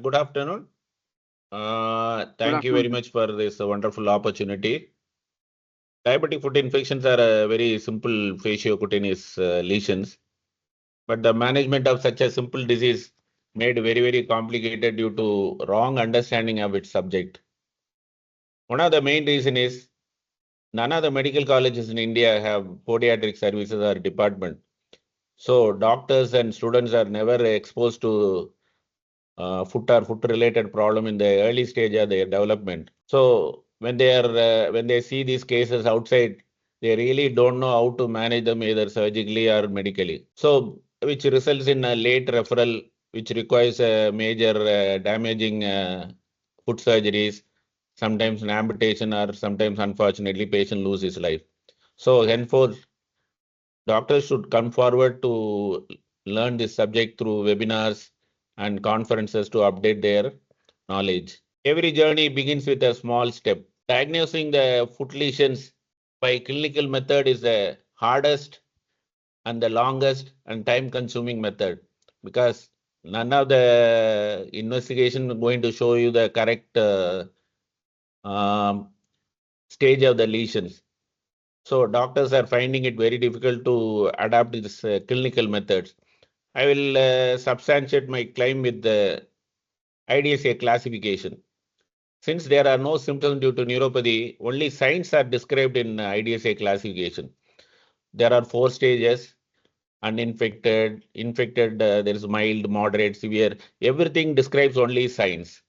Good afternoon. Thank you very much for this wonderful opportunity. Diabetic foot infections are a very simple faciocutaneous lesions, but the management of such a simple disease made very complicated due to wrong understanding of its subject. One of the main reason is none of the medical colleges in India have podiatric services or department. So doctors and students are never exposed to foot or foot related problem in the early stage of their development. So when they see these cases outside, they really don't know how to manage them either surgically or medically. So which results in a late referral, which requires a major damaging foot surgeries, sometimes an amputation, or sometimes unfortunately patient loses his life. So henceforth, doctors should come forward to learn this subject through webinars and conferences to update their knowledge. Every journey begins with a small step. Diagnosing the foot lesions by clinical method is the hardest and the longest and time consuming method because none of the investigation is going to show you the correct stage of the lesions. So doctors are finding it very difficult to adapt this clinical methods. I will substantiate my claim with the IDSA classification. Since there are no symptoms due to neuropathy, only signs are described in IDSA classification. There are 4 stages: uninfected, infected, there is mild, moderate, severe. Everything describes only signs.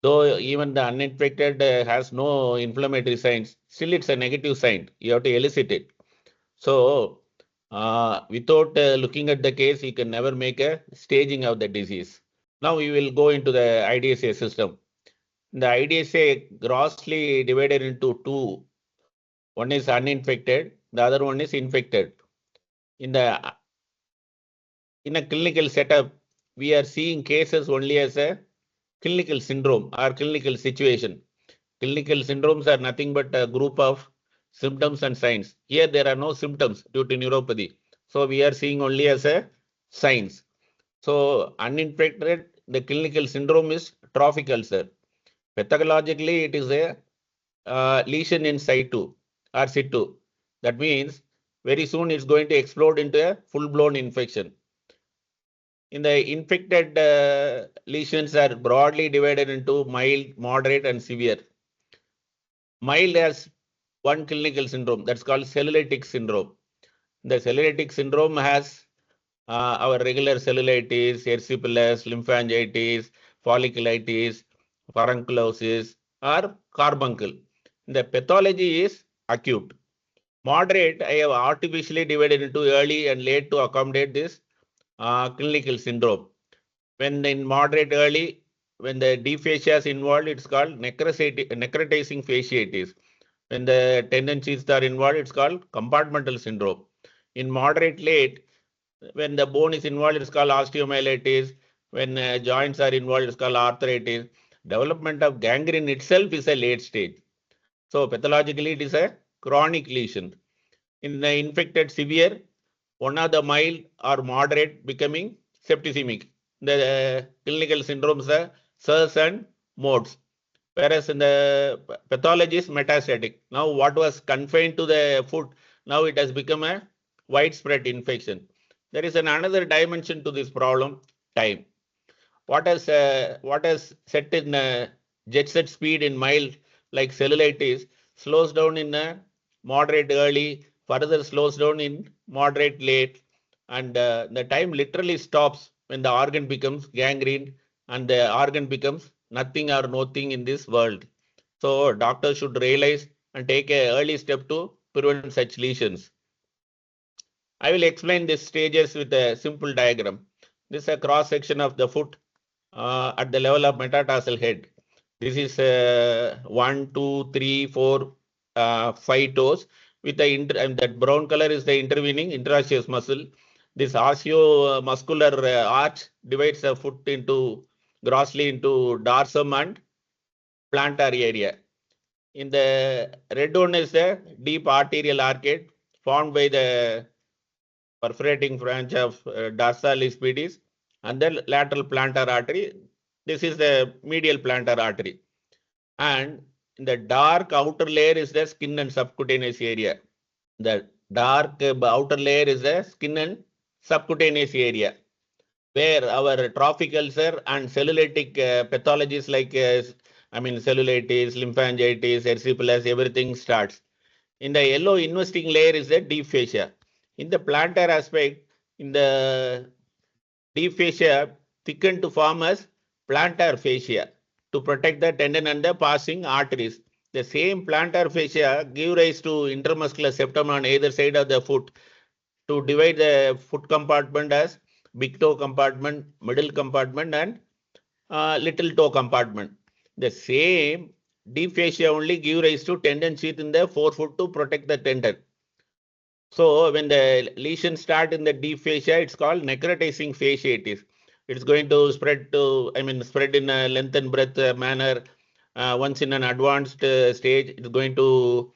Though even the uninfected has no inflammatory signs, still it's a negative sign. You have to elicit it. So, without looking at the case, you can never make a staging of the disease. Now we will go into the IDSA system. The IDSA grossly divided into two. One is uninfected, the other one is infected. In a clinical setup, we are seeing cases only as a clinical syndrome or clinical situation. Clinical syndromes are nothing but a group of symptoms and signs. Here there are no symptoms due to neuropathy. So we are seeing only as a signs. So uninfected, the clinical syndrome is trophic ulcer. Pathologically, it is a lesion in situ or situ. That means very soon it's going to explode into a full-blown infection. In the infected lesions are broadly divided into mild, moderate, and severe. Mild has one clinical syndrome that's called cellulitic syndrome. The cellulitic syndrome has our regular cellulitis, erysipelas, lymphangitis, folliculitis, furunculosis, or carbuncle. The pathology is acute. Moderate, I have artificially divided into early and late to accommodate this clinical syndrome. When in moderate early, when the deep fascia is involved, it's called necrotizing fasciitis. When the tendencies are involved, it's called compartmental syndrome. In moderate late, when the bone is involved, it's called osteomyelitis. When joints are involved, it's called arthritis. Development of gangrene itself is a late stage. So pathologically, it is a chronic lesion. In the infected severe, one of the mild or moderate becoming septicemic. The clinical syndromes are SIRS and modes. Whereas in the pathology is metastatic. Now what was confined to the foot, now it has become a widespread infection. There is another dimension to this problem, time. What has set in jet set speed in mild like cellulitis slows down in moderate early, further slows down in moderate late, and the time literally stops when the organ becomes gangrene and the organ becomes nothing or nothing in this world. So doctors should realize and take an early step to prevent such lesions. I will explain these stages with a simple diagram. This is a cross section of the foot at the level of metatarsal head. This is 1, 2, 3, 4, 5 toes with the and that brown color is the intervening interosseous muscle. This osteomuscular arch divides the foot into grossly into dorsum and plantar area. In the red one is the deep arterial arcade formed by the perforating branch of dorsalis pedis and the lateral plantar artery. This is the medial plantar artery. And the dark outer layer is the skin and subcutaneous area. The dark outer layer is the skin and subcutaneous area, where our trophic ulcer and cellulitic pathologies like cellulitis, lymphangitis, erysipelas, everything starts. In the yellow investing layer is the deep fascia. In the plantar aspect, in the deep fascia thickened to form as plantar fascia to protect the tendon and the passing arteries. The same plantar fascia give rise to intermuscular septum on either side of the foot to divide the foot compartment as big toe compartment, middle compartment, and little toe compartment. The same deep fascia only give rise to tendon sheath in the forefoot to protect the tendon. So when the lesion start in the deep fascia, it's called necrotizing fasciitis. It's going to spread to, spread in a length and breadth manner. Once in an advanced stage, it's going to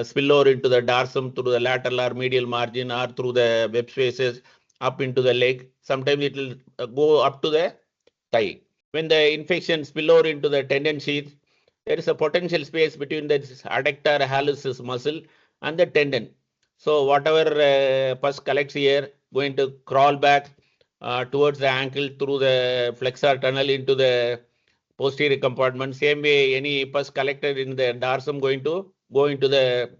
spill over into the dorsum through the lateral or medial margin or through the web spaces up into the leg. Sometimes it will go up to the thigh. When the infection spill over into the tendon sheath, there is a potential space between the adductor hallucis muscle and the tendon. So whatever pus collects here, going to crawl back towards the ankle through the flexor tunnel into the posterior compartment. Same way, any pus collected in the dorsum going to go into the,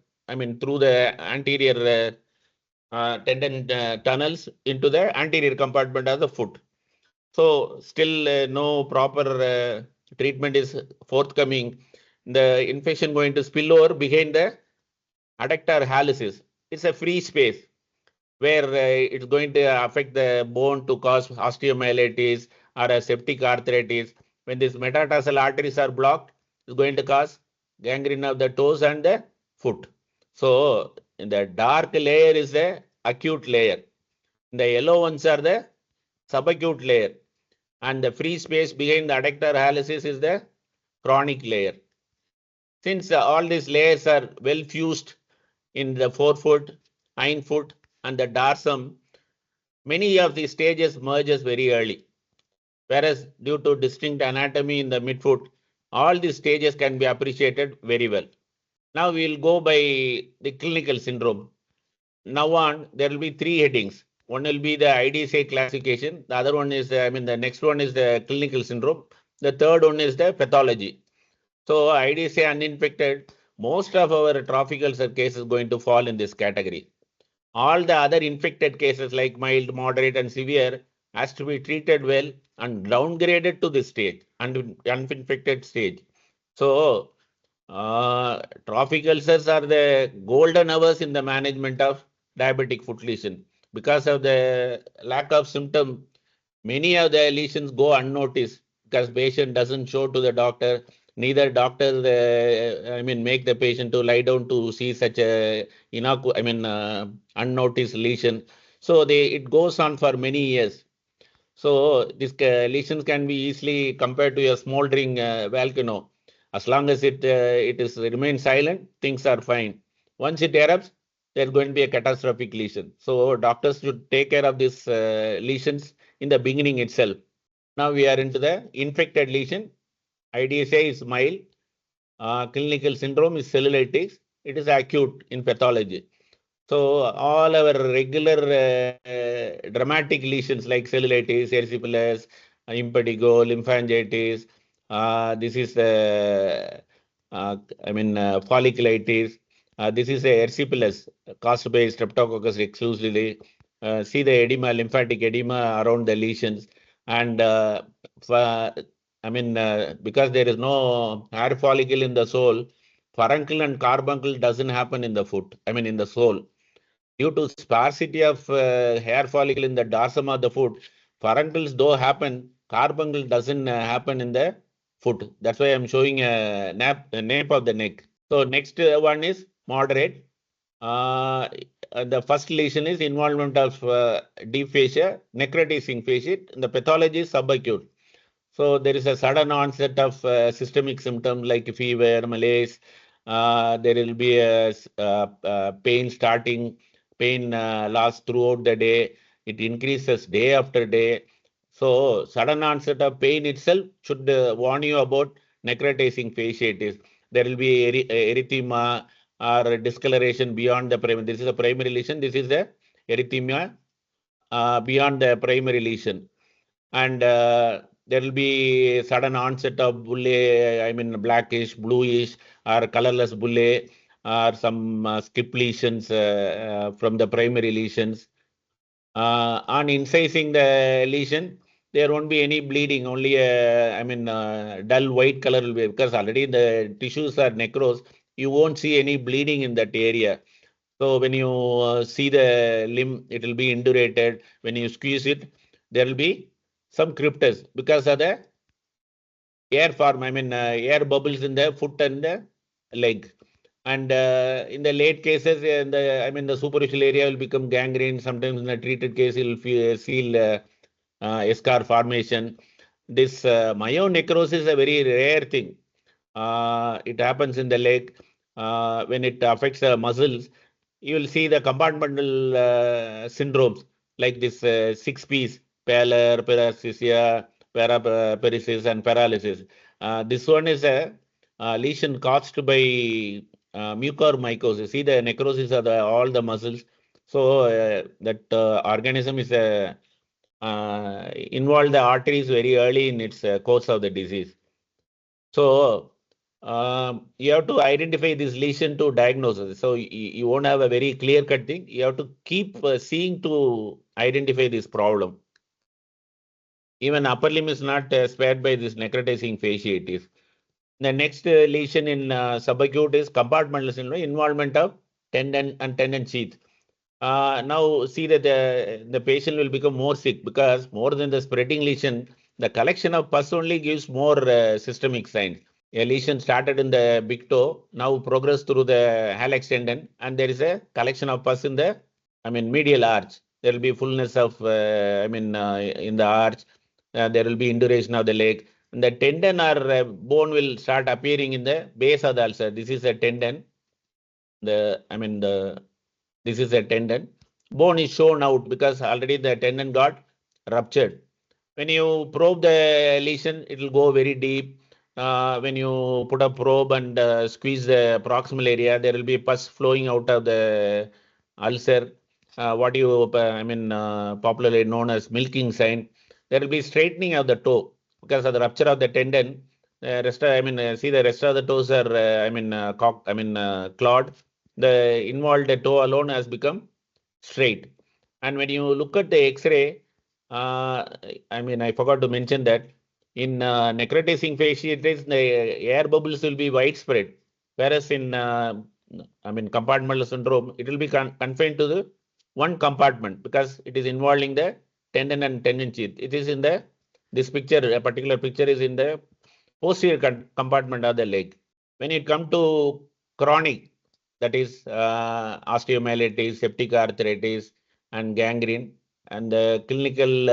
through the anterior tendon tunnels into the anterior compartment of the foot. So still no proper treatment is forthcoming. The infection going to spill over behind the adductor hallucis. It's a free space where it's going to affect the bone to cause osteomyelitis or a septic arthritis. When these metatarsal arteries are blocked, it's going to cause gangrene of the toes and the foot. So in the dark layer is the acute layer. The yellow ones are the subacute layer. And the free space behind the adductor hallucis is the chronic layer. Since all these layers are well fused in the forefoot, hindfoot, and the dorsum, many of these stages merges very early. Whereas due to distinct anatomy in the midfoot, all these stages can be appreciated very well. Now we will go by the clinical syndrome. Now on, there will be three headings. One will be the IDSA classification. The other one is, the next one is the clinical syndrome. The third one is the pathology. So IDSA uninfected, most of our trophic ulcer cases going to fall in this category. All the other infected cases like mild, moderate, and severe has to be treated well and downgraded to this stage, uninfected stage. So trophic ulcers are the golden hours in the management of diabetic foot lesion. Because of the lack of symptom, many of the lesions go unnoticed because patient doesn't show to the doctor. Neither doctor, make the patient to lie down to see such a unnoticed lesion. So it goes on for many years. So these lesions can be easily compared to a smoldering volcano. As long as it remains silent, things are fine. Once it erupts, there's going to be a catastrophic lesion. So doctors should take care of these lesions in the beginning itself. Now we are into the infected lesion. IDSA is mild. Clinical syndrome is cellulitis. It is acute in pathology. So all our regular dramatic lesions like cellulitis, erysipelas, impetigo, lymphangitis, this is folliculitis. This is a erysipelas caused by streptococcus exclusively. See the edema, lymphatic edema around the lesions, and because there is no hair follicle in the sole, furuncle and carbuncle doesn't happen in the foot. In the sole. Due to sparsity of hair follicle in the dorsum of the foot, furuncles though happen, carbuncle doesn't happen in the foot. That's why I'm showing a nape of the neck. So next one is moderate. The first lesion is involvement of deep fascia, necrotizing fascia. The pathology is subacute. So there is a sudden onset of systemic symptoms like fever, malaise. There will be a pain starting, pain lasts throughout the day. It increases day after day. So sudden onset of pain itself should warn you about necrotizing fasciitis. There will be erythema or discoloration beyond the primary. This is a primary lesion. This is the erythema beyond the primary lesion. And there will be sudden onset of bullae, I mean blackish, bluish, or colorless bullae, or some skip lesions from the primary lesions. On incising the lesion, there won't be any bleeding, only dull white color will be, because already the tissues are necrosed, you won't see any bleeding in that area. So when you see the limb, it will be indurated. When you squeeze it, there will be some cryptus because of the air form, air bubbles in the foot and the leg. And in the late cases, the superficial area will become gangrene. Sometimes in the treated case, you'll feel scar formation. This myonecrosis is a very rare thing. It happens in the leg when it affects the muscles. You will see the compartmental syndromes like this 6 Ps, pallor, paresthesia, paraparesis, and paralysis. This one is a lesion caused by mucormycosis. See the necrosis of all the muscles. So that organism is involved the arteries very early in its course of the disease. So you have to identify this lesion to diagnosis. So you won't have a very clear-cut thing. You have to keep seeing to identify this problem. Even upper limb is not spared by this necrotizing fasciitis. The next lesion in subacute is compartmental syndrome, involvement of tendon and tendon sheath. Now see that the patient will become more sick because more than the spreading lesion, the collection of pus only gives more systemic signs. A lesion started in the big toe, now progress through the hallux tendon, and there is a collection of pus in the, medial arch. There will be fullness of, in the arch. There will be induration of the leg. And the tendon or bone will start appearing in the base of the ulcer. This is a tendon. This is a tendon. Bone is shown out because already the tendon got ruptured. When you probe the lesion, it will go very deep. When you put a probe and squeeze the proximal area, there will be pus flowing out of the ulcer. What you, popularly known as milking sign. There will be straightening of the toe because of the rupture of the tendon. See the rest of the toes are, clawed. The involved toe alone has become straight. And when you look at the X-ray, I forgot to mention that in necrotizing fasciitis, the air bubbles will be widespread, whereas in compartmental syndrome, it will be confined to the one compartment because it is involving the tendon and tendon sheath. It is in this picture, a particular picture is in the posterior compartment of the leg. When it comes to chronic, that is osteomyelitis, septic arthritis, and gangrene, and the clinical,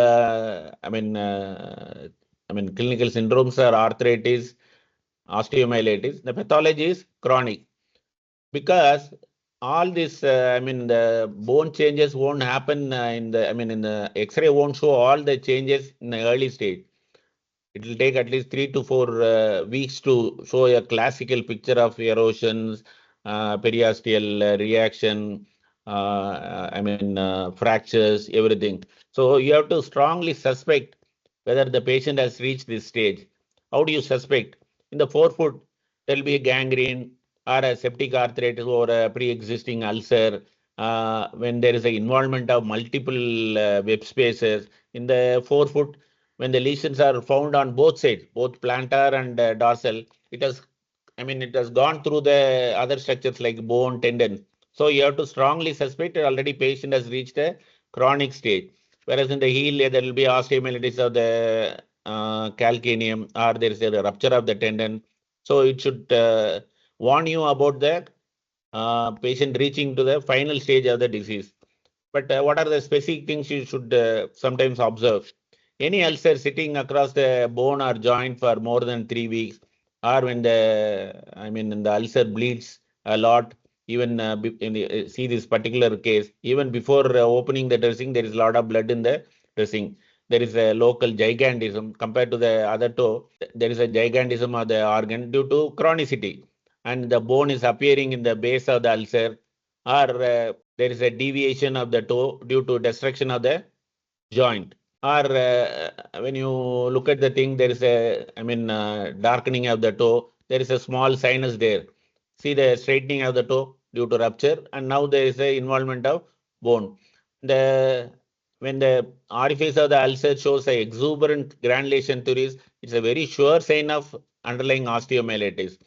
clinical syndromes are arthritis, osteomyelitis. The pathology is chronic because all this, the bone changes won't happen in the X-ray won't show all the changes in the early stage. It will take at least 3 to 4 weeks to show a classical picture of erosions, periosteal reaction, fractures, everything. So you have to strongly suspect whether the patient has reached this stage. How do you suspect? In the forefoot, there will be a gangrene or a septic arthritis or a pre-existing ulcer. When there is an involvement of multiple web spaces in the forefoot, when the lesions are found on both sides, both plantar and dorsal, it has gone through the other structures like bone, tendon. So you have to strongly suspect already patient has reached a chronic stage. Whereas in the heel, there will be osteomyelitis of the calcaneum, or there is a rupture of the tendon. So it should warn you about the patient reaching to the final stage of the disease. But what are the specific things you should sometimes observe? Any ulcer sitting across the bone or joint for more than 3 weeks, or when the ulcer bleeds a lot, even see this particular case, even before opening the dressing, there is a lot of blood in the dressing. there is a local gigantism compared to the other toe. There is a gigantism of the organ due to chronicity, and the bone is appearing in the base of the ulcer, or there is a deviation of the toe due to destruction of the joint. Or when you look at the thing, there is a, darkening of the toe. There is a small sinus there. See the straightening of the toe due to rupture, and now there is a involvement of bone. When the orifice of the ulcer shows a exuberant granulation theories, it's a very sure sign of underlying osteomyelitis.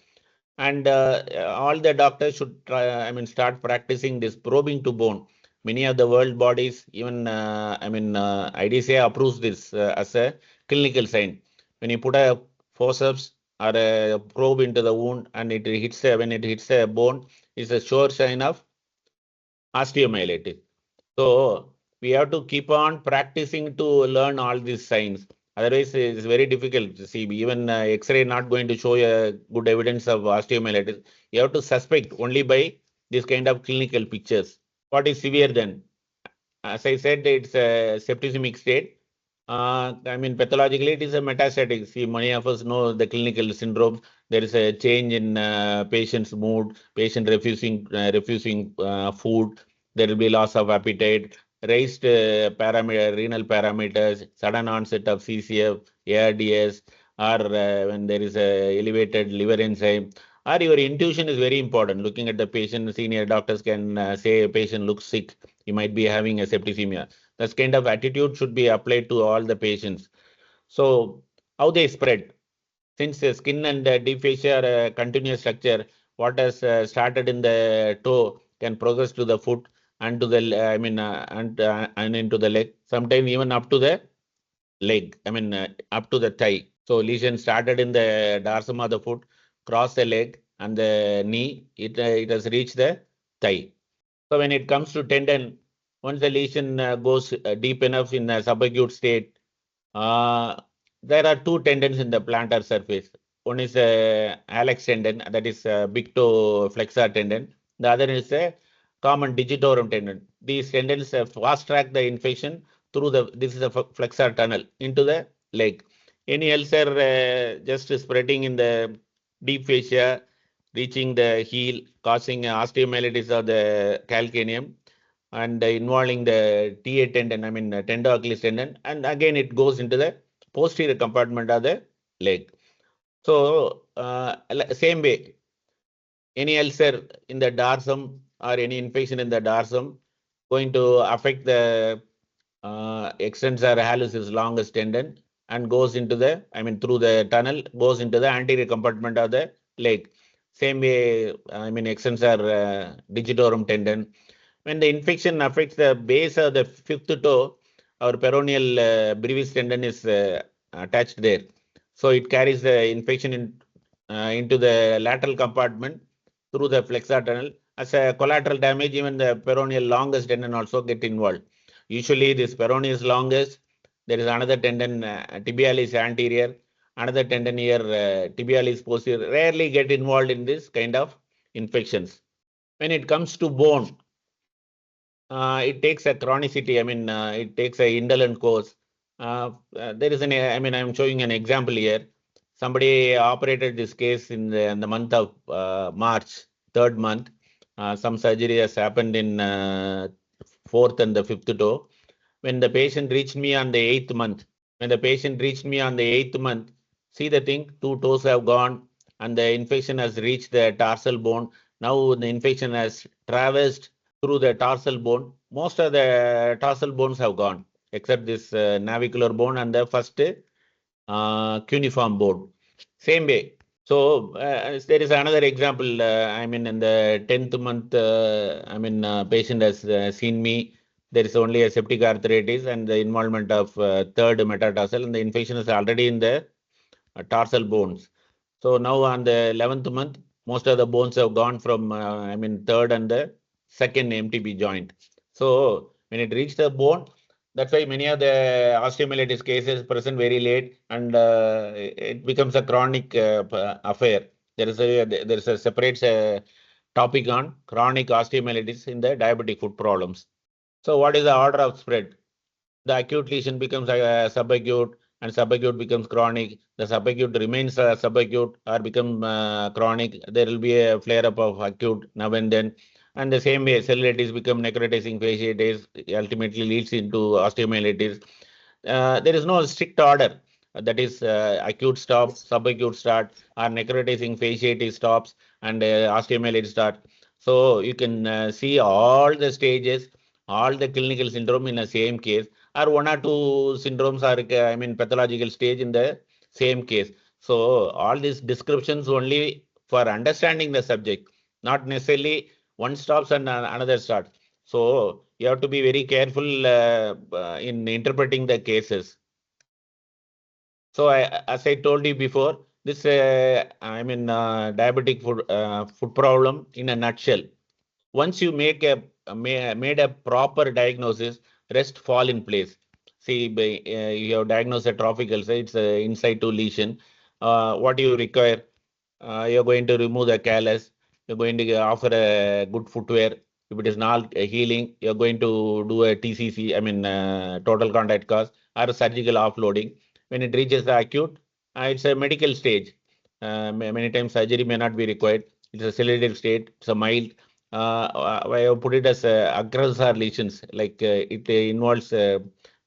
And all the doctors should try, start practicing this probing to bone. Many of the world bodies, even IDCA approves this as a clinical sign. When you put a forceps or a probe into the wound and it hits when it hits a bone, it's a sure sign of osteomyelitis. So we have to keep on practicing to learn all these signs. Otherwise, it's very difficult to see. Even X-ray not going to show a good evidence of osteomyelitis. You have to suspect only by this kind of clinical pictures. What is severe then? As I said, it's a septicemic state. Pathologically, it is a metastatic. See, many of us know the clinical syndromes. There is a change in patient's mood, patient refusing food. There will be loss of appetite, raised renal parameters, sudden onset of CCF, ARDS, or when there is a elevated liver enzyme. Or your intuition is very important. Looking at the patient, senior doctors can say a patient looks sick. He might be having a septicemia. This kind of attitude should be applied to all the patients. So how they spread? Since the skin and deep fascia are a continuous structure, what has started in the toe can progress to the foot and to the and into the leg. Sometimes even up to the leg. Up to the thigh. So lesion started in the dorsum of the foot, cross the leg and the knee. It has reached the thigh. So when it comes to tendon, once the lesion goes deep enough in a subacute state, there are two tendons in the plantar surface. One is a hallux tendon, that is a big toe flexor tendon. The other is a common digitorum tendon. These tendons fast track the infection through this is a flexor tunnel into the leg. Any ulcer just spreading in the deep fascia, reaching the heel, causing osteomyelitis of the calcaneum and involving the TA tendon, tendo Achilles tendon, and again it goes into the posterior compartment of the leg. So same way, any ulcer in the dorsum or any infection in the dorsum going to affect the extensor hallucis longus tendon and goes into the, through the tunnel, goes into the anterior compartment of the leg. Same way, extensor digitorum tendon. When the infection affects the base of the fifth toe, our peroneal brevis tendon is attached there. So it carries the infection into the lateral compartment through the flexor tunnel. As a collateral damage, even the peroneal longus tendon also get involved. Usually this peroneus longus, there is another tendon, tibialis anterior, another tendon here, tibialis posterior, rarely get involved in this kind of infections. When it comes to bone, it takes a chronicity. It takes a indolent course. There is I'm showing an example here. Somebody operated this case in the month of March, third month. Some surgery has happened in fourth and the fifth toe. When the patient reached me on the 8th month, see the thing, two toes have gone and the infection has reached the tarsal bone. Now the infection has traversed through the tarsal bone. Most of the tarsal bones have gone, except this navicular bone and the first cuneiform bone. Same way. So there is another example. In the 10th month, patient has seen me. There is only a septic arthritis and the involvement of third metatarsal, and the infection is already in the tarsal bones. So now on the 11th month, most of the bones have gone from third and the second MTP joint. So when it reached the bone, that's why many of the osteomyelitis cases present very late, and it becomes a chronic affair. There is a separate topic on chronic osteomyelitis in the diabetic foot problems. So what is the order of spread? the acute lesion becomes subacute, and subacute becomes chronic. The subacute remains subacute or become chronic. There will be a flare-up of acute now and then. And the same way, cellulitis become necrotizing fasciitis, ultimately leads into osteomyelitis. There is no strict order. That is acute stop, subacute start, or necrotizing fasciitis stops, and osteomyelitis start. So you can see all the stages, all the clinical syndrome in the same case, or one or two syndromes are, I mean, pathological stage in the same case. So all these descriptions only for understanding the subject, not necessarily one stops and another starts. So you have to be very careful in interpreting the cases. So as I told you before, this diabetic foot problem in a nutshell. Once you make made a proper diagnosis, rest fall in place. See, you have diagnosed a trophic ulcer, it's an in situ lesion. What do you require? You're going to remove the callus. You're going to offer a good footwear. If it is not healing, you're going to do a TCC, total contact cause, or a surgical offloading. When it reaches the acute, it's a medical stage. Many times surgery may not be required. It's a cellular state. It's a mild. I have put it as aggressor lesions, like it involves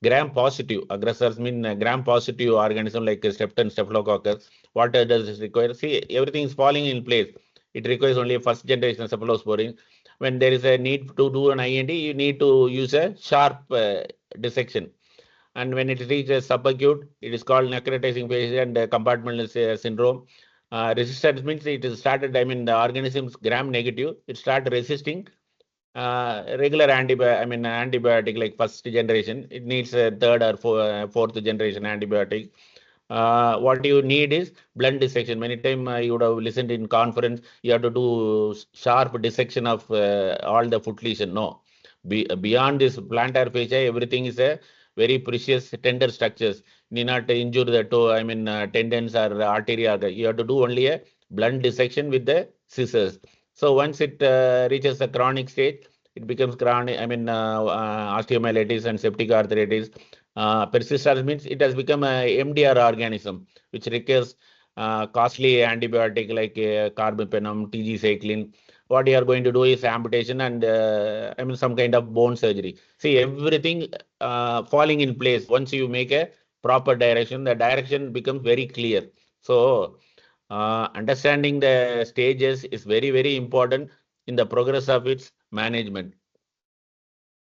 gram-positive. Aggressors mean gram-positive organism like Strep and Staphylococcus. What does this require? See, everything is falling in place. It requires only a first generation cephalosporin. When there is a need to do an IND, you need to use a sharp dissection. And when it reaches subacute, it is called necrotizing phase and compartmental syndrome. Resistance means it is started, the organism is gram negative. It started resisting regular antibiotic like first generation. It needs a third or fourth generation antibiotic. What you need is blunt dissection. Many times you would have listened in conference, you have to do sharp dissection of all the foot lesion. No, beyond this plantar fascia, everything is a very precious tender structures. Need not injure the toe, tendons or arteria. You have to do only a blunt dissection with the scissors. So once it reaches the chronic stage, it becomes chronic, osteomyelitis and septic arthritis. Persistence means it has become a MDR organism, which requires costly antibiotic like carbapenem, TG cycline. What you are going to do is amputation and some kind of bone surgery. See, everything falling in place. Once you make a proper direction, the direction becomes very clear. So understanding the stages is very, very important in the progress of its management.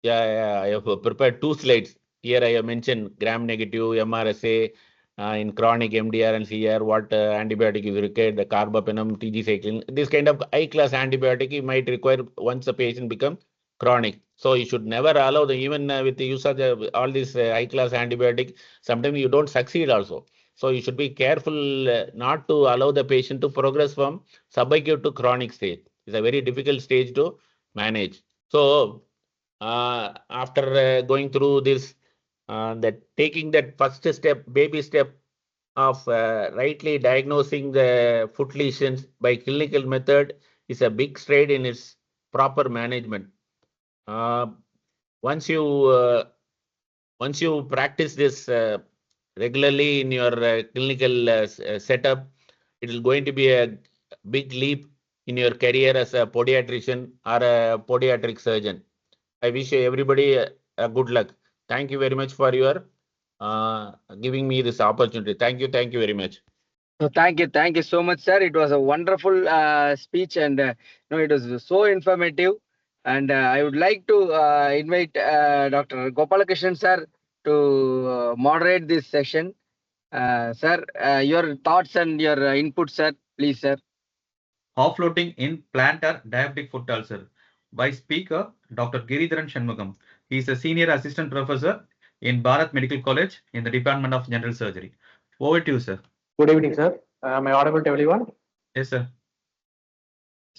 Yeah, I have prepared 2 slides. Here I have mentioned gram-negative MRSA in chronic MDR and CR, what antibiotic is required, the carbapenem, TG cycline. This kind of high-class antibiotic you might require once the patient becomes chronic. So you should never allow even with the use of all these high-class antibiotic, sometimes you don't succeed also. So you should be careful not to allow the patient to progress from subacute to chronic stage. It's a very difficult stage to manage. So after going through this, that taking that first step, baby step of rightly diagnosing the foot lesions by clinical method is a big stride in its proper management. Once you practice this regularly in your clinical setup, it is going to be a big leap in your career as a podiatrician or a podiatric surgeon. I wish everybody a good luck. Thank you very much for your giving me this opportunity. Thank you very much. So thank you so much, sir. It was a wonderful speech, and it was so informative. And I would like to invite Dr. Gopalakrishnan sir to moderate this session. Sir, your thoughts and your input, sir, please, sir. Offloading in plantar diabetic foot ulcer by speaker Dr. Giridharan Shanmugam. He is a senior assistant professor in Bharat Medical College in the Department of General Surgery. Over to you, sir. Good evening, sir. Am I audible to everyone? Yes, sir.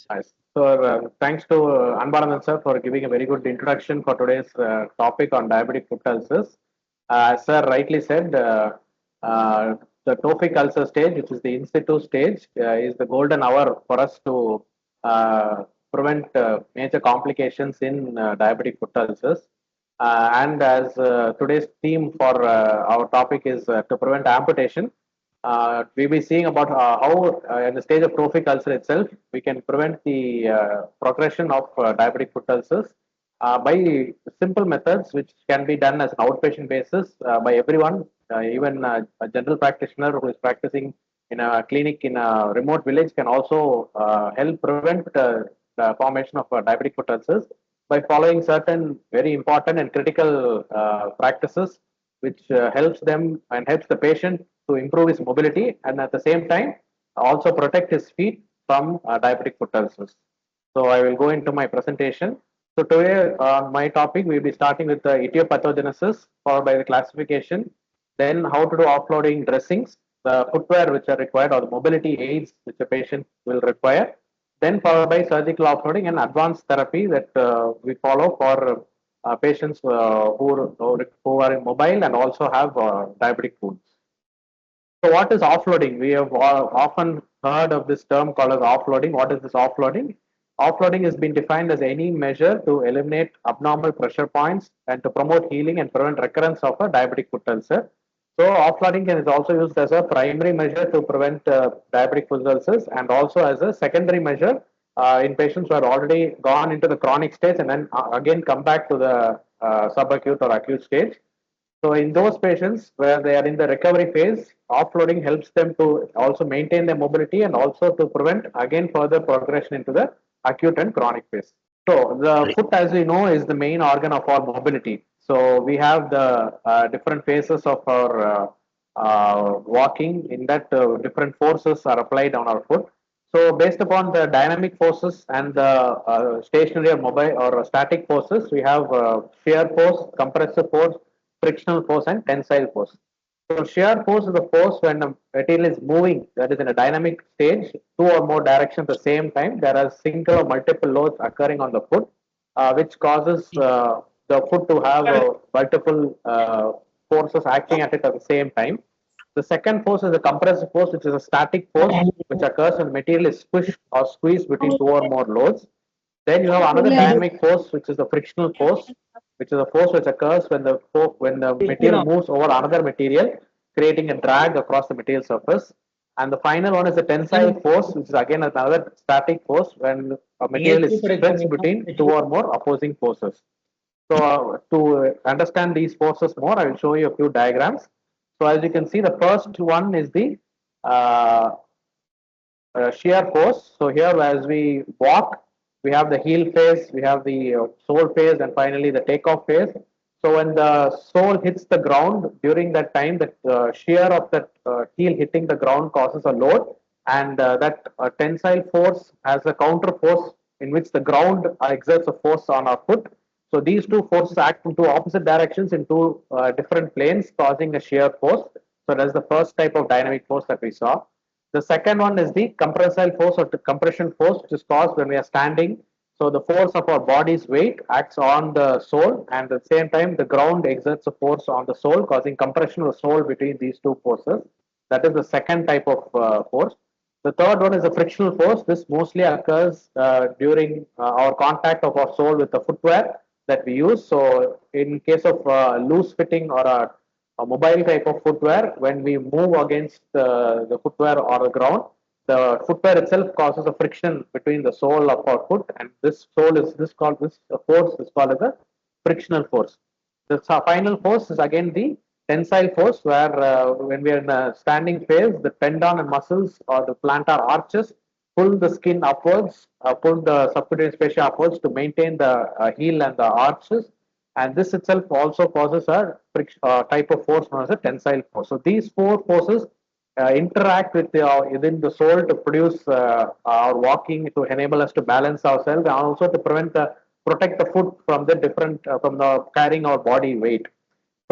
Nice. So, thanks to Anbarandan sir for giving a very good introduction for today's topic on diabetic foot ulcers. As sir rightly said, the trophic ulcer stage, which is the in situ stage, is the golden hour for us to prevent major complications in diabetic foot ulcers. And as today's theme for our topic is to prevent amputation, we'll be seeing about how, in the stage of trophic ulcer itself, we can prevent the progression of diabetic foot ulcers by simple methods which can be done as an outpatient basis by everyone, even a general practitioner who is practicing in a clinic in a remote village can also help prevent the formation of diabetic foot ulcers by following certain very important and critical practices which helps them and helps the patient to improve his mobility and at the same time also protect his feet from diabetic foot ulcers. So I will go into my presentation. So today on my topic, we'll be starting with the etiopathogenesis, followed by the classification, then how to do offloading dressings, the footwear which are required or the mobility aids which a patient will require, then followed by surgical offloading and advanced therapy that we follow for patients who are immobile and also have diabetic foot. So what is offloading? We have often heard of this term called as offloading. What is this offloading? Offloading has been defined as any measure to eliminate abnormal pressure points and to promote healing and prevent recurrence of a diabetic foot ulcer. So offloading is also used as a primary measure to prevent diabetic foot ulcers and also as a secondary measure in patients who are already gone into the chronic stage and then again come back to the subacute or acute stage. So in those patients where they are in the recovery phase, offloading helps them to also maintain their mobility and also to prevent again further progression into the acute and chronic phase. So the foot, as we know, is the main organ of our mobility. So we have the different phases of our walking. In that, different forces are applied on our foot. So based upon the dynamic forces and the stationary or mobile or static forces, we have shear force, compressive force, frictional force, and tensile force. So shear force is the force when the material is moving, that is in a dynamic stage, two or more directions at the same time. There are single or multiple loads occurring on the foot, which causes the foot to have multiple forces acting at it at the same time. The second force is the compressive force, which is a static force, which occurs when material is pushed or squeezed between two or more loads. Then you have another dynamic force, which is the frictional force, which is a force which occurs when the material moves over another material, creating a drag across the material surface. And the final one is the tensile force, which is again another static force when a material is stretched between two or more opposing forces. So to understand these forces more, I will show you a few diagrams. So as you can see, the first one is the uh, shear force. So here, as we walk, we have the heel phase, we have the sole phase, and finally the takeoff phase. So when the sole hits the ground, during that time, the shear of that heel hitting the ground causes a load, and that tensile force has a counter force in which the ground exerts a force on our foot. So these two forces act in two opposite directions in two different planes, causing a shear force. So that's the first type of dynamic force that we saw. The second one is the compressive force or the compression force, which is caused when we are standing. So the force of our body's weight acts on the sole, and at the same time, the ground exerts a force on the sole, causing compression of the sole between these two forces. That is the second type of force. The third one is the frictional force. This mostly occurs during our contact of our sole with the footwear that we use. So in case of loose fitting or a mobile type of footwear, when we move against the footwear or the ground, the footwear itself causes a friction between the sole of our foot, and this force is called as a frictional force. The final force is again the tensile force, where when we are in a standing phase, the tendon and muscles or the plantar arches pull the skin upwards, pull the subcutaneous fascia upwards to maintain the heel and the arches, and this itself also causes a type of force known as a tensile force. So these four forces interact with within the sole to produce our walking, to enable us to balance ourselves and also to protect the foot from the different from the carrying our body weight.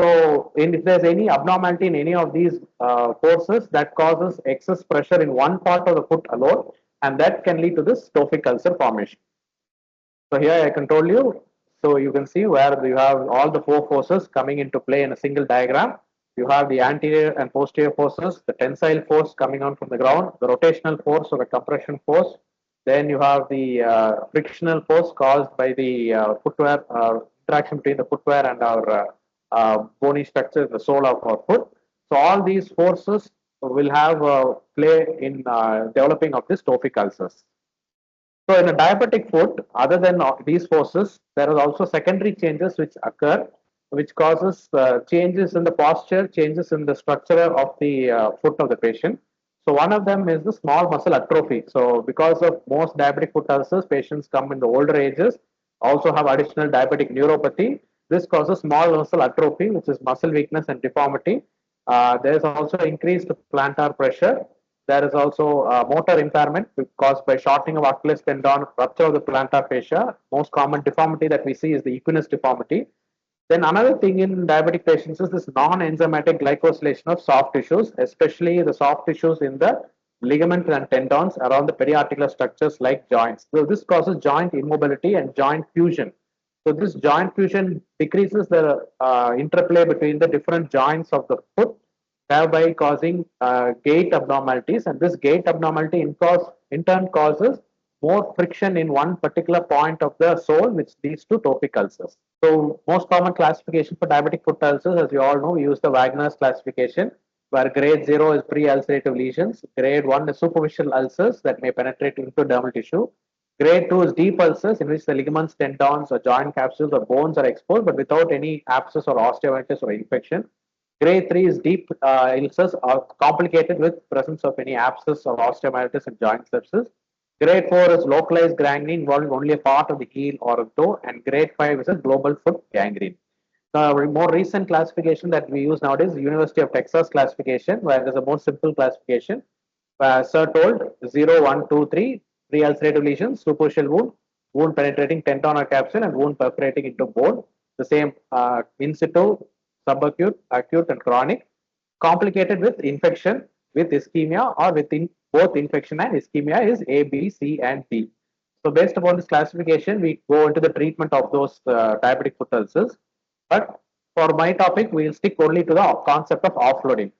So if there's any abnormality in any of these forces, that causes excess pressure in one part of the foot alone, and that can lead to this trophic ulcer formation. So here I control you. So you can see where you have all the four forces coming into play in a single diagram. You have the anterior and posterior forces, the tensile force coming on from the ground, the rotational force or the compression force. Then you have the frictional force caused by the footwear interaction between the footwear and our bony structure, the sole of our foot. So all these forces will have play in developing of these tophic ulcers. So in a diabetic foot, other than these forces, there are also secondary changes which occur, which causes changes in the posture, changes in the structure of the foot of the patient. So one of them is the small muscle atrophy. So because of most diabetic foot ulcers, patients come in the older ages, also have additional diabetic neuropathy. This causes small muscle atrophy, which is muscle weakness and deformity. There is also increased plantar pressure. There is also motor impairment caused by shortening of Achilles tendon, rupture of the plantar fascia. Most common deformity that we see is the equinus deformity. Then another thing in diabetic patients is this non-enzymatic glycosylation of soft tissues, especially the soft tissues in the ligaments and tendons around the periarticular structures like joints. So this causes joint immobility and joint fusion. So this joint fusion decreases the interplay between the different joints of the foot, thereby causing gait abnormalities. And this gait abnormality in turn causes more friction in one particular point of the sole, which leads to tophic ulcers. So most common classification for diabetic foot ulcers, as you all know, we use the Wagner's classification, where grade 0 is pre-ulcerative lesions, grade 1 is superficial ulcers that may penetrate into dermal tissue, grade 2 is deep ulcers in which the ligaments, tendons, or joint capsules or bones are exposed, but without any abscess or osteoitis or infection. Grade 3 is deep ulcers are complicated with presence of any abscess or osteomyelitis and joint sepsis. Grade 4 is localized gangrene involving only a part of the heel or a toe, and grade 5 is a global foot gangrene. The more recent classification that we use nowadays is University of Texas classification, where there's a more simple classification. Sir told 0, 1, 2, 3, pre-ulcerative lesions, superficial wound, wound penetrating tendon or capsule, and wound perforating into bone. The same in situ, subacute, acute, and chronic. Complicated with infection, with ischemia, or within both infection and ischemia is A, B, C, and D. So based upon this classification, we go into the treatment of those diabetic foot ulcers. But for my topic, we will stick only to the concept of offloading.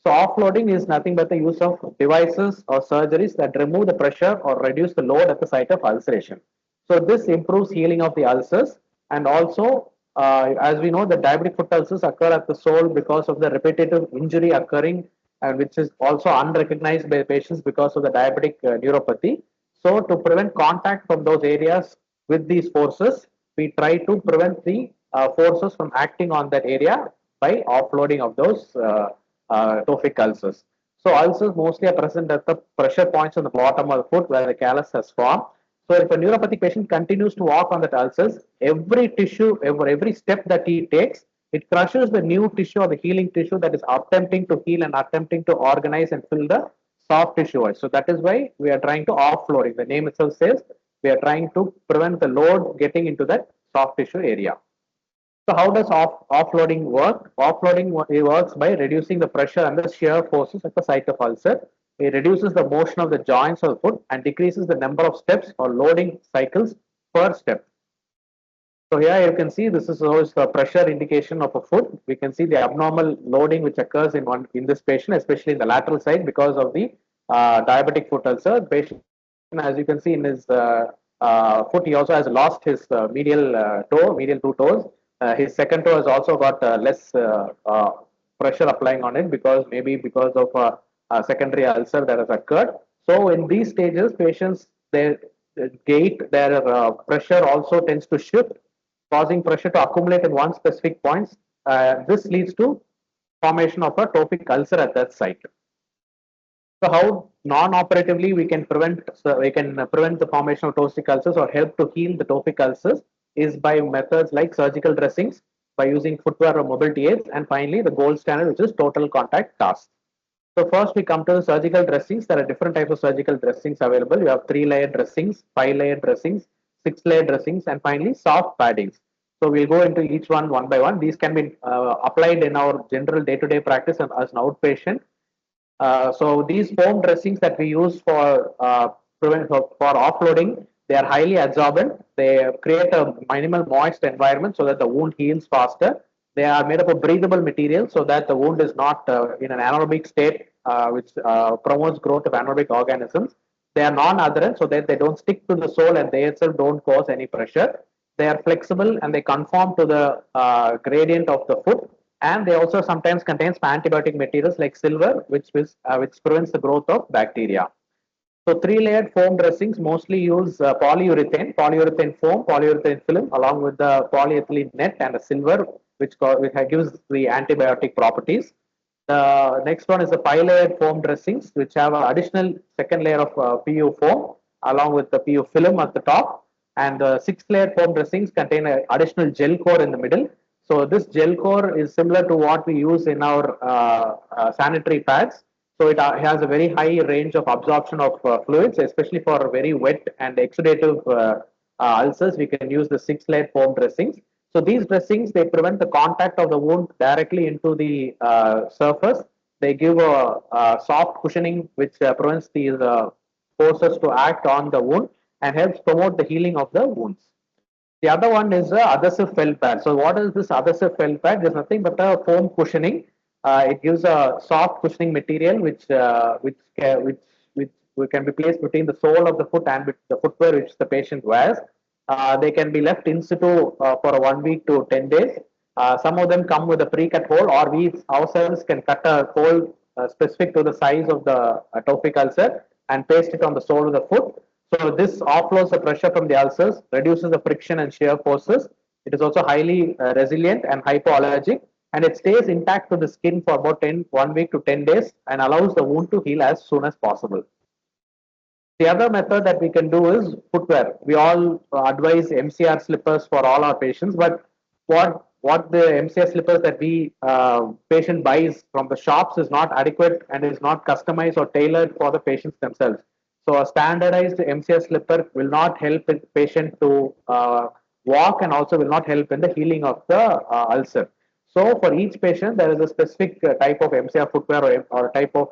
So offloading is nothing but the use of devices or surgeries that remove the pressure or reduce the load at the site of ulceration. So this improves healing of the ulcers, and also as we know, the diabetic foot ulcers occur at the sole because of the repetitive injury occurring, and which is also unrecognized by patients because of the diabetic neuropathy. So to prevent contact from those areas with these forces, we try to prevent the forces from acting on that area by offloading of those tophic ulcers. So ulcers mostly are present at the pressure points on the bottom of the foot where the callus has formed. So if a neuropathic patient continues to walk on that ulcers, every tissue, every step that he takes, it crushes the new tissue or the healing tissue that is attempting to heal and attempting to organize and fill the soft tissue. So that is why we are trying to offloading. The name itself says we are trying to prevent the load getting into that soft tissue area. So how does offloading work? Offloading works by reducing the pressure and the shear forces at the site of ulcer. It reduces the motion of the joints of the foot and decreases the number of steps or loading cycles per step. So here you can see this is always the pressure indication of a foot. We can see the abnormal loading which occurs in this patient, especially in the lateral side because of the diabetic foot ulcer. The patient, as you can see in his foot, he also has lost his medial two toes. His second toe has also got less pressure applying on it because of a secondary ulcer that has occurred. So in these stages, patients their gait, their pressure also tends to shift, causing pressure to accumulate in one specific point. This leads to formation of a tophic ulcer at that site. So how non-operatively we can prevent the formation of tophic ulcers or help to heal the tophic ulcers is by methods like surgical dressings, by using footwear or mobility aids, and finally the gold standard, which is total contact cast. So first we come to the surgical dressings. There are different types of surgical dressings available. You have 3-layer dressings, 5-layer dressings, 6-layer dressings, and finally soft paddings. So we'll go into each one by one. These can be applied in our general day-to-day practice and as an outpatient. So these foam dressings that we use for offloading, they are highly absorbent. They create a minimal moist environment so that the wound heals faster. They are made up of breathable material so that the wound is not in an anaerobic state, which promotes growth of anaerobic organisms. They are non-adherent so that they don't stick to the sole and they itself don't cause any pressure. They are flexible and they conform to the gradient of the foot, and they also sometimes contains antibiotic materials like silver, which prevents the growth of bacteria. So three-layered foam dressings mostly use polyurethane foam, polyurethane film, along with the polyethylene net and a silver, which gives the antibiotic properties. The next one is the five-layered foam dressings, which have an additional second layer of PU foam along with the PU film at the top. And the six-layered foam dressings contain an additional gel core in the middle. So this gel core is similar to what we use in our sanitary pads. So it has a very high range of absorption of fluids, especially for very wet and exudative ulcers. We can use the six-layer foam dressings. So these dressings, they prevent the contact of the wound directly into the surface. They give a soft cushioning which prevents these forces to act on the wound and helps promote the healing of the wounds. The other one is adhesive felt pad. So what is this adhesive felt pad? There's nothing but a foam cushioning. It gives a soft cushioning material which can be placed between the sole of the foot and the footwear which the patient wears. They can be left in situ for 1 week to 10 days. Some of them come with a pre-cut hole, or we ourselves can cut a hole specific to the size of the atophic ulcer and paste it on the sole of the foot. So this offloads the pressure from the ulcers, reduces the friction and shear forces. It is also highly resilient and hypoallergic, and it stays intact to the skin for about 1 week to 10 days and allows the wound to heal as soon as possible. The other method that we can do is footwear. We all advise MCR slippers for all our patients, but what the MCR slippers that we patient buys from the shops is not adequate and is not customized or tailored for the patients themselves. So a standardized MCR slipper will not help the patient to walk and also will not help in the healing of the ulcer. So for each patient, there is a specific type of MCR footwear or type of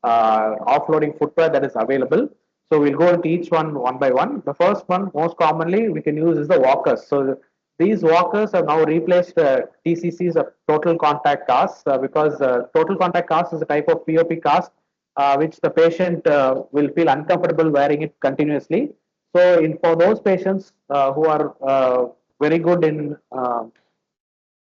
offloading footwear that is available. So we'll go into each one by one. The first one, most commonly we can use is the walkers. So these walkers have now replaced TCCs of total contact casts because total contact cast is a type of POP cast which the patient will feel uncomfortable wearing it continuously. So for those patients who are very good in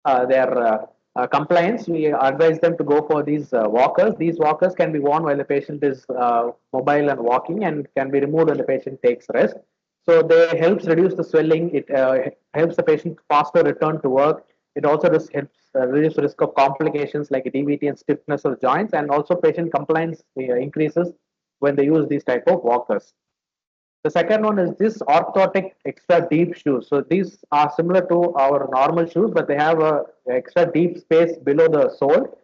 their compliance, we advise them to go for these walkers. These walkers can be worn while the patient is mobile and walking, and can be removed when the patient takes rest. So they helps reduce the swelling. It helps the patient faster return to work. It also helps reduce the risk of complications like DVT and stiffness of joints, and also patient compliance increases when they use these type of walkers. The second one is this orthotic extra deep shoes. So these are similar to our normal shoes, but they have a extra deep space below the sole.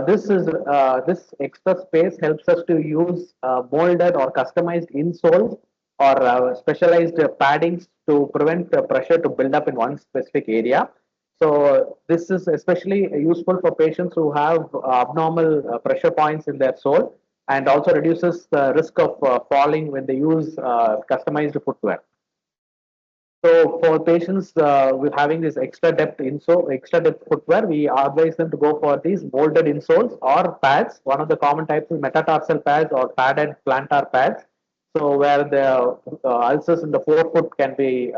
This extra space helps us to use molded or customized insoles or specialized paddings to prevent pressure to build up in one specific area. So this is especially useful for patients who have abnormal pressure points in their sole, and also reduces the risk of falling when they use customized footwear. So for patients with having this extra depth footwear, we advise them to go for these molded insoles or pads. One of the common types is metatarsal pads or padded plantar pads. So where the ulcers in the forefoot can be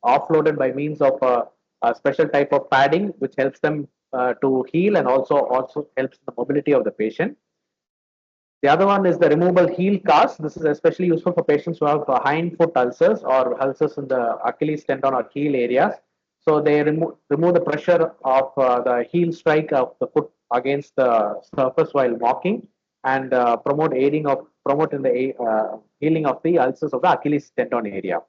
offloaded by means of a special type of padding, which helps them to heal and also helps the mobility of the patient. The other one is the removable heel cast. This is especially useful for patients who have hind foot ulcers or ulcers in the Achilles tendon or heel areas. So they remove the pressure of the heel strike of the foot against the surface while walking, and promote in the healing of the ulcers of the Achilles tendon area.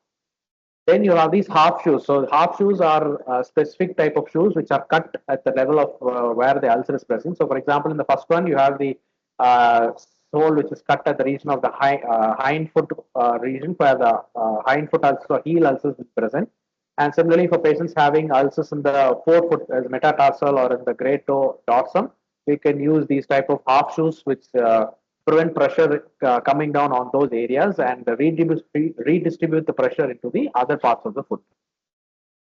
Then you have these half shoes. So half shoes are a specific type of shoes which are cut at the level of where the ulcer is present. So for example, in the first one, you have the sole which is cut at the region of the hind foot region where the hind foot ulcers or heel ulcers is present. And similarly, for patients having ulcers in the forefoot as metatarsal or in the great toe dorsum, we can use these type of half shoes which prevent pressure coming down on those areas and redistribute the pressure into the other parts of the foot.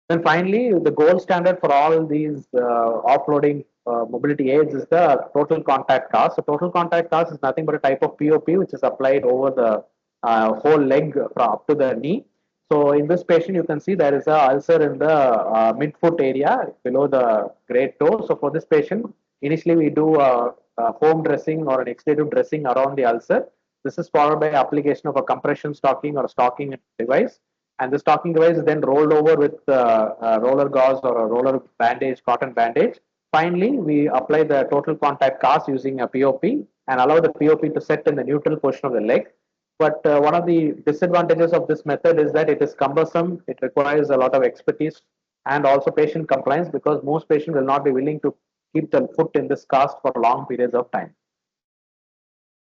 Then finally, the gold standard for all these offloading mobility aids is the total contact cast. So total contact cast is nothing but a type of POP which is applied over the whole leg up to the knee. So in this patient, you can see there is a ulcer in the midfoot area below the great toe. So for this patient, initially we do a foam dressing or an exudative dressing around the ulcer. This is followed by application of a compression stocking or a stocking device. And the stocking device is then rolled over with a roller gauze or a roller bandage, cotton bandage. Finally, we apply the total contact cast using a POP and allow the POP to set in the neutral portion of the leg. But one of the disadvantages of this method is that it is cumbersome, it requires a lot of expertise and also patient compliance, because most patients will not be willing to keep the foot in this cast for long periods of time.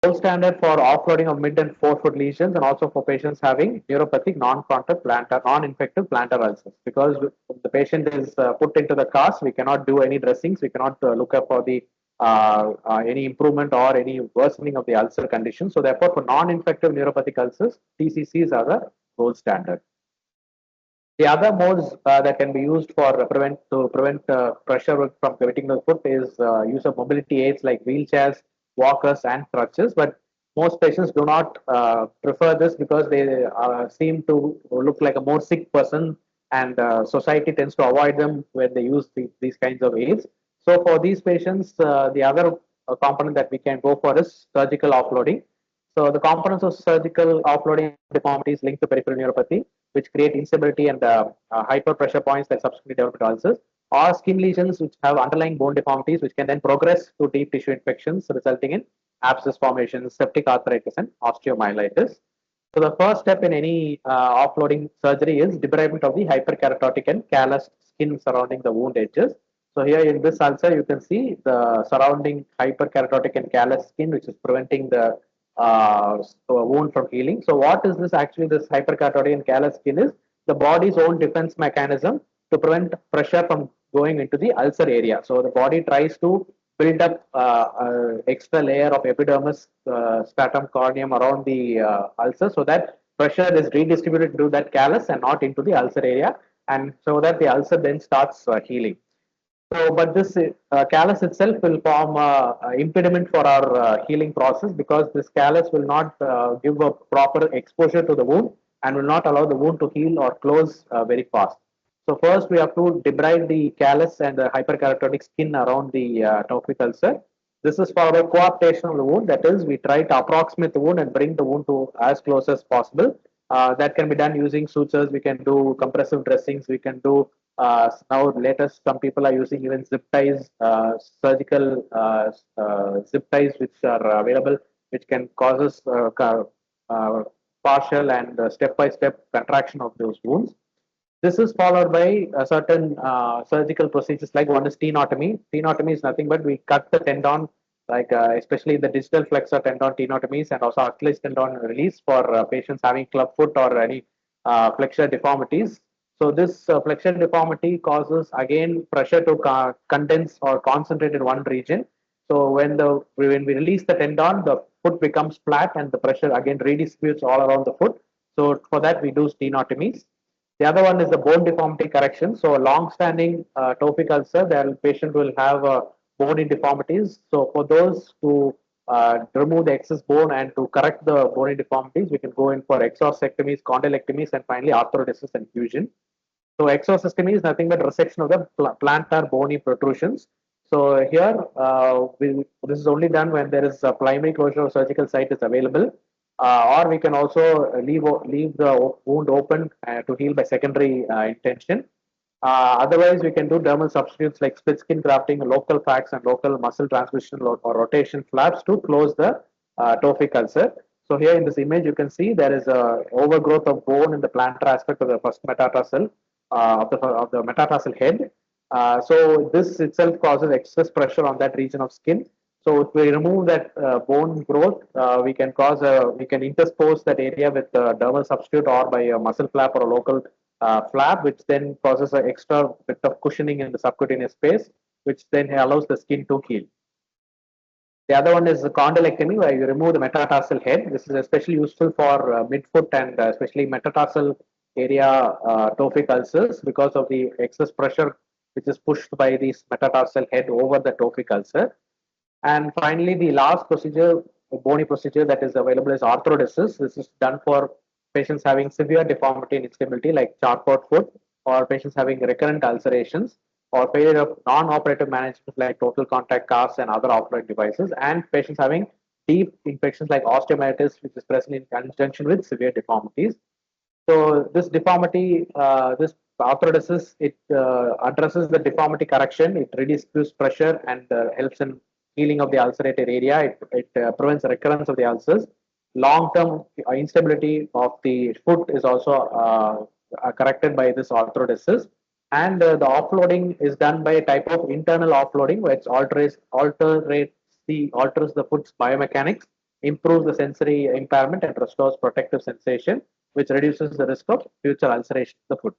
Gold standard for offloading of mid and forefoot lesions, and also for patients having neuropathic non-contact plantar, non-infective plantar ulcers. Because the patient is put into the cast, we cannot do any dressings, we cannot look up for the any improvement or any worsening of the ulcer condition. So therefore, for non-infective neuropathic ulcers, TCCs are the gold standard. The other modes that can be used for prevent pressure from getting the foot is use of mobility aids like wheelchairs, walkers, and crutches. But most patients do not prefer this because they seem to look like a more sick person, and society tends to avoid them when they use these kinds of aids. So for these patients, the other component that we can go for is surgical offloading. So the components of surgical offloading deformities linked to peripheral neuropathy, which create instability and hyperpressure points that subsequently develop ulcers, or skin lesions which have underlying bone deformities, which can then progress to deep tissue infections, resulting in abscess formations, septic arthritis, and osteomyelitis. So the first step in any offloading surgery is debridement of the hyperkeratotic and callus skin surrounding the wound edges. So here in this ulcer, you can see the surrounding hyperkeratotic and callus skin, which is preventing the wound from healing. So what is this actually? This hyperkeratotic and callus skin is the body's own defense mechanism to prevent pressure from going into the ulcer area. So the body tries to build up extra layer of epidermis, stratum corneum around the ulcer, so that pressure is redistributed to that callus and not into the ulcer area, and so that the ulcer then starts healing. So, but this callus itself will form impediment for our healing process, because this callus will not give a proper exposure to the wound and will not allow the wound to heal or close very fast. So first we have to debride the callus and the hyperkeratotic skin around the tophic ulcer. This is for the coaptation of the wound. That is, we try to approximate the wound and bring the wound to as close as possible. That can be done using sutures. We can do compressive dressings. We can do now latest, some people are using even zip ties, surgical zip ties, which are available, which can causes partial and step-by-step contraction of those wounds. This is followed by certain surgical procedures, like one is tenotomy. Tenotomy is nothing but we cut the tendon, like especially the distal flexor tendon tenotomies, and also Achilles tendon release for patients having club foot or any flexure deformities. So this flexure deformity causes again pressure to condense or concentrate in one region. So when we release the tendon, the foot becomes flat and the pressure again redistributes all around the foot. So for that we do stenotomies. The other one is the bone deformity correction. So a long-standing tophic ulcer, the patient will have bony deformities. So for those to remove the excess bone and to correct the bony deformities, we can go in for exorcectomies, condylectomies, and finally arthrodesis and fusion. So exorcectomy is nothing but resection of the plantar bony protrusions. So here, this is only done when there is a primary closure of surgical site is available, or we can also leave the wound open to heal by secondary intention. Otherwise, we can do dermal substitutes like split skin grafting, local packs, and local muscle transmission or rotation flaps to close the tophic ulcer. So here in this image, you can see there is a overgrowth of bone in the plantar aspect of the first metatarsal of the metatarsal head. So this itself causes excess pressure on that region of skin. So if we remove that bone growth, we can interpose that area with a dermal substitute or by a muscle flap or a local flap, which then causes an extra bit of cushioning in the subcutaneous space, which then allows the skin to heal. The other one is the condylectomy, where you remove the metatarsal head. This is especially useful for midfoot and especially metatarsal area tophic ulcers, because of the excess pressure which is pushed by this metatarsal head over the tophic ulcer. And finally, the last procedure, bony procedure that is available is arthrodesis. This is done for patients having severe deformity and instability like Charcot foot, or patients having recurrent ulcerations, or failure of non-operative management like total contact casts and other offloading devices, and patients having deep infections like osteomyelitis, which is present in conjunction with severe deformities. So this deformity, this arthrodesis, it addresses the deformity correction. It reduces pressure and helps in healing of the ulcerated area. It prevents recurrence of the ulcers. Long-term instability of the foot is also corrected by this arthrodesis. And the offloading is done by a type of internal offloading, which alters the foot's biomechanics, improves the sensory impairment, and restores protective sensation, which reduces the risk of future ulceration of the foot.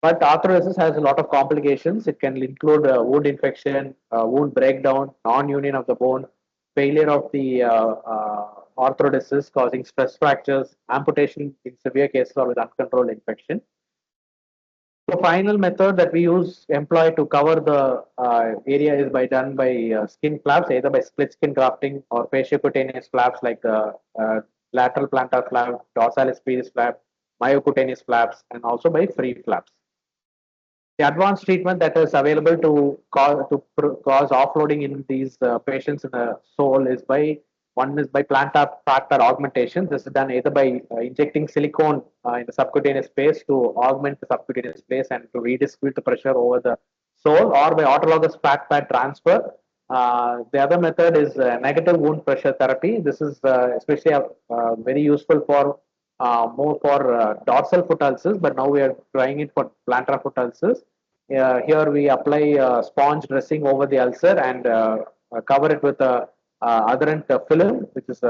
But arthrodesis has a lot of complications. It can include wound infection, wound breakdown, non-union of the bone, failure of the arthrodesis causing stress fractures, amputation in severe cases or with uncontrolled infection. The final method that we employ to cover the area is done by skin flaps, either by split skin grafting or fasciocutaneous flaps like lateral plantar flap, dorsalis pedis flap, myocutaneous flaps, and also by free flaps. The advanced treatment that is available to cause offloading in these patients in the sole is by plantar factor augmentation. This is done either by injecting silicone in the subcutaneous space to augment the subcutaneous space and to redistribute the pressure over the sole, or by autologous fat pad transfer. The other method is negative wound pressure therapy. This is especially very useful for more for dorsal foot ulcers, but now we are trying it for plantar foot ulcers. Here we apply sponge dressing over the ulcer and cover it with a adherent film, which is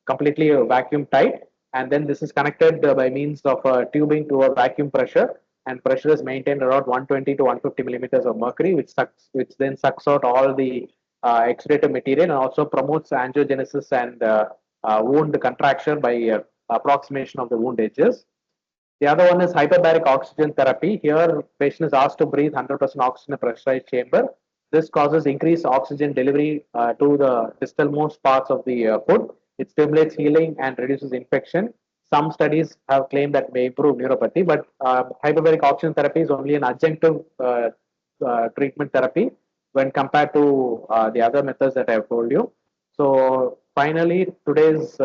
completely vacuum tight, and then this is connected by means of tubing to a vacuum pressure, and pressure is maintained around 120 to 150 millimeters of mercury, which then sucks out all the exudative material and also promotes angiogenesis and wound contraction by approximation of the wound edges. The other one is hyperbaric oxygen therapy. Here, patient is asked to breathe 100% oxygen in a pressurized chamber. This causes increased oxygen delivery to the distalmost parts of the foot. It stimulates healing and reduces infection. Some studies have claimed that may improve neuropathy, but hyperbaric oxygen therapy is only an adjunctive treatment therapy when compared to the other methods that I have told you. So finally, today's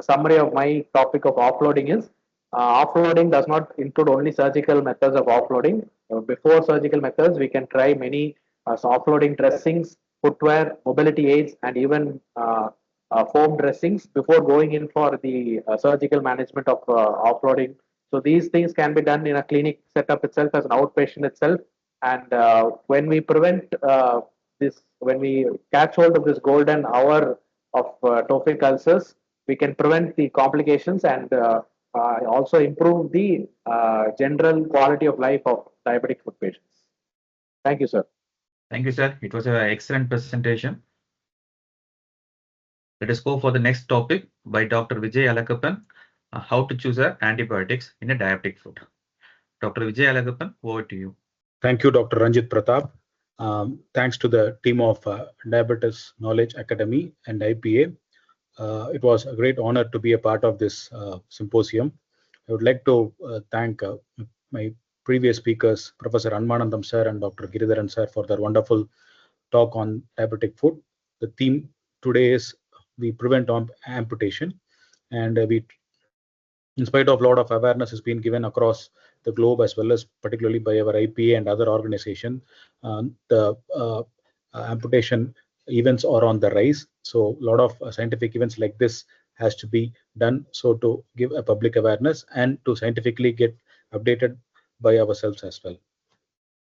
summary of my topic of offloading is offloading does not include only surgical methods of offloading. Before surgical methods, we can try many offloading dressings, footwear, mobility aids, and even foam dressings before going in for the surgical management of offloading. So these things can be done in a clinic setup itself as an outpatient itself. And when we prevent when we catch hold of this golden hour of tophic ulcers, we can prevent the complications and also improve the general quality of life of diabetic foot patients. Thank you, sir. Thank you, sir. It was an excellent presentation. Let us go for the next topic by Dr. Vijay Alakappan, how to choose antibiotics in a diabetic foot. Dr. Vijay Alakappan, over to you. Thank you, Dr. Ranjit Pratap. Thanks to the team of Diabetes Knowledge Academy and IPA. It was a great honor to be a part of this symposium. I would like to thank my previous speakers, Professor Anmanandam sir and Dr. Giridharan sir, for their wonderful talk on diabetic foot. The theme today is we prevent amputation, and in spite of a lot of awareness has been given across the globe, as well as particularly by our IPA and other organizations, the amputation events are on the rise. So a lot of scientific events like this has to be done, so to give a public awareness and to scientifically get updated by ourselves as well.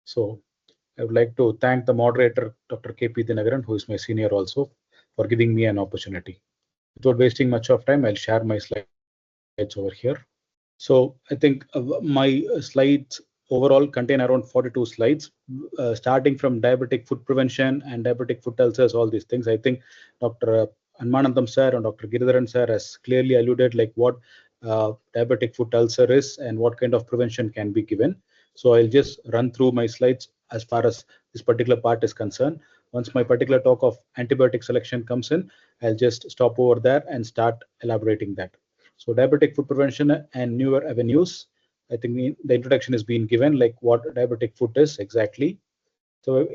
So I would like to thank the moderator, Dr. K.P. Dinagaran, who is my senior also, for giving me an opportunity. Without wasting much of time, I'll share my slides over here. So I think my slides overall contain around 42 slides, starting from diabetic foot prevention and diabetic foot ulcers, all these things. I think Dr. Anmanandam sir and Dr. Giridharan sir has clearly alluded like what diabetic foot ulcer is and what kind of prevention can be given. So I'll just run through my slides as far as this particular part is concerned. Once my particular talk of antibiotic selection comes in, I'll just stop over there and start elaborating that. So diabetic foot prevention and newer avenues. I think the introduction has been given, like what diabetic foot is exactly. So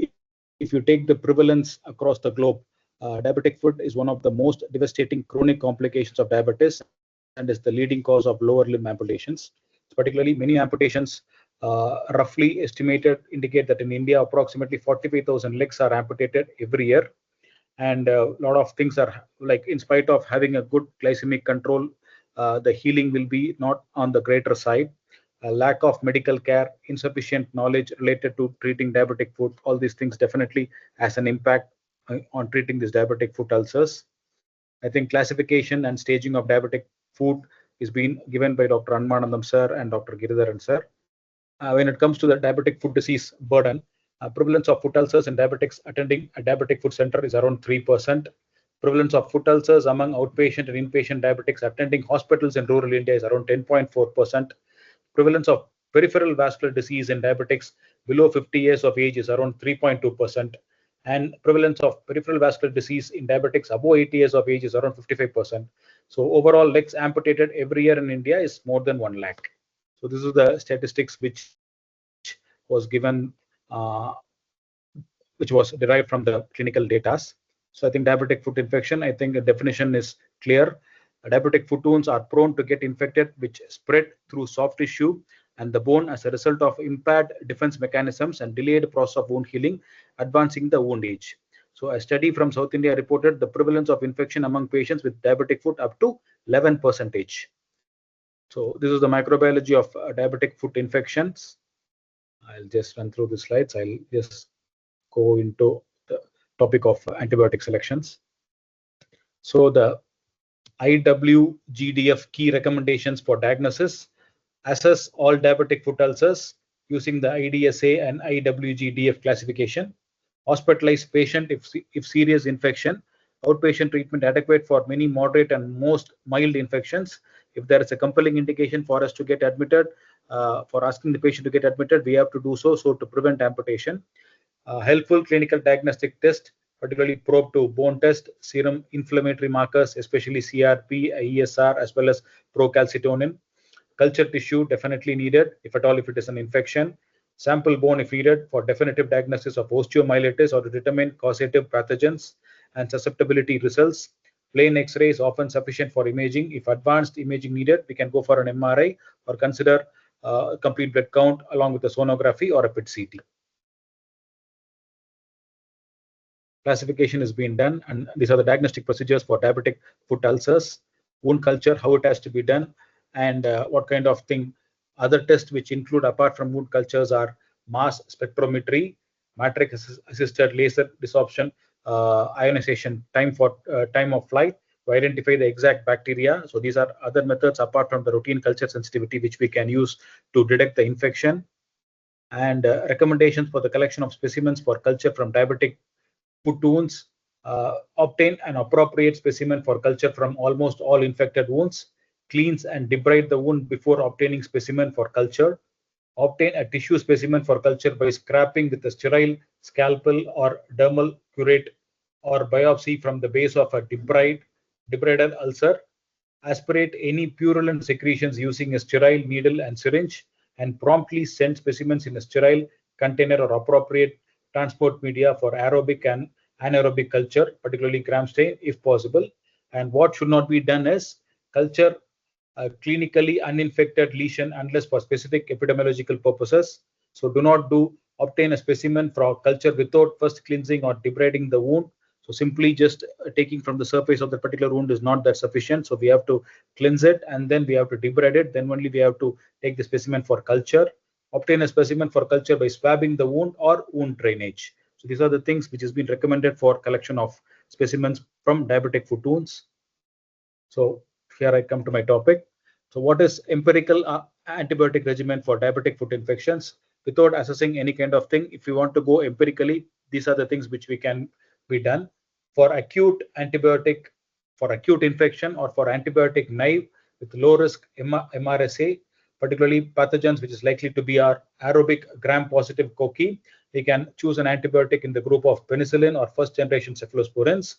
if you take the prevalence across the globe, diabetic foot is one of the most devastating chronic complications of diabetes and is the leading cause of lower limb amputations. Particularly, many amputations, roughly estimated, indicate that in India, approximately 45,000 legs are amputated every year. And a lot of things are like, in spite of having a good glycemic control, the healing will be not on the greater side. A lack of medical care, insufficient knowledge related to treating diabetic foot, all these things definitely has an impact on treating these diabetic foot ulcers. I think classification and staging of diabetic foot is being given by Dr. Anmanandam sir and Dr. Giridharan sir. When it comes to the diabetic foot disease burden, prevalence of foot ulcers in diabetics attending a diabetic foot center is around 3%. Prevalence of foot ulcers among outpatient and inpatient diabetics attending hospitals in rural India is around 10.4%. Prevalence of peripheral vascular disease in diabetics below 50 years of age is around 3.2%. And prevalence of peripheral vascular disease in diabetics above 80 years of age is around 55%. So overall, legs amputated every year in India is more than 1 lakh. So this is the statistics which was given, which was derived from the clinical data. So I think diabetic foot infection, I think the definition is clear. Diabetic foot wounds are prone to get infected, which spread through soft tissue and the bone as a result of impaired defense mechanisms and delayed process of wound healing, advancing the wound age. So a study from South India reported the prevalence of infection among patients with diabetic foot up to 11%. So this is the microbiology of diabetic foot infections. I'll just run through the slides. I'll just go into the topic of antibiotic selections. So the IWGDF key recommendations for diagnosis: assess all diabetic foot ulcers using the IDSA and IWGDF classification. Hospitalize patient if serious infection. Outpatient treatment adequate for many moderate and most mild infections. If there is a compelling indication for us to get admitted, for asking the patient to get admitted, we have to do so to prevent amputation. Helpful clinical diagnostic test, particularly probe to bone test, serum inflammatory markers, especially CRP, ESR, as well as procalcitonin. Culture tissue definitely needed, if at all, if it is an infection. Sample bone if needed for definitive diagnosis of osteomyelitis or to determine causative pathogens and susceptibility results. Plain X-ray is often sufficient for imaging. If advanced imaging needed, we can go for an MRI or consider complete blood count along with a sonography or a PET-CT. Classification is being done, and these are the diagnostic procedures for diabetic foot ulcers. Wound culture, how it has to be done, and what kind of thing. Other tests which include, apart from wound cultures, are mass spectrometry, matrix assisted laser desorption, ionization, time of flight to identify the exact bacteria. So these are other methods apart from the routine culture sensitivity which we can use to detect the infection. And recommendations for the collection of specimens for culture from diabetic foot wounds. Obtain an appropriate specimen for culture from almost all infected wounds. Cleanse and debride the wound before obtaining specimen for culture. Obtain a tissue specimen for culture by scraping with a sterile scalpel or dermal curate or biopsy from the base of a debrided ulcer. Aspirate any purulent secretions using a sterile needle and syringe, and promptly send specimens in a sterile container or appropriate transport media for aerobic and anaerobic culture, particularly gram stain if possible. And what should not be done is culture a clinically uninfected lesion unless for specific epidemiological purposes. So do not obtain a specimen for culture without first cleansing or debriding the wound. So simply just taking from the surface of the particular wound is not that sufficient. So we have to cleanse it and then we have to debride it. Then only we have to take the specimen for culture. Obtain a specimen for culture by swabbing the wound or wound drainage. So these are the things which has been recommended for collection of specimens from diabetic foot wounds. So here I come to my topic. So what is empirical antibiotic regimen for diabetic foot infections? Without assessing any kind of thing, if you want to go empirically, these are the things which we can be done. For acute antibiotic, for acute infection, or for antibiotic naive with low risk MRSA, particularly pathogens which is likely to be our aerobic gram-positive cocci, we can choose an antibiotic in the group of penicillin or first generation cephalosporins.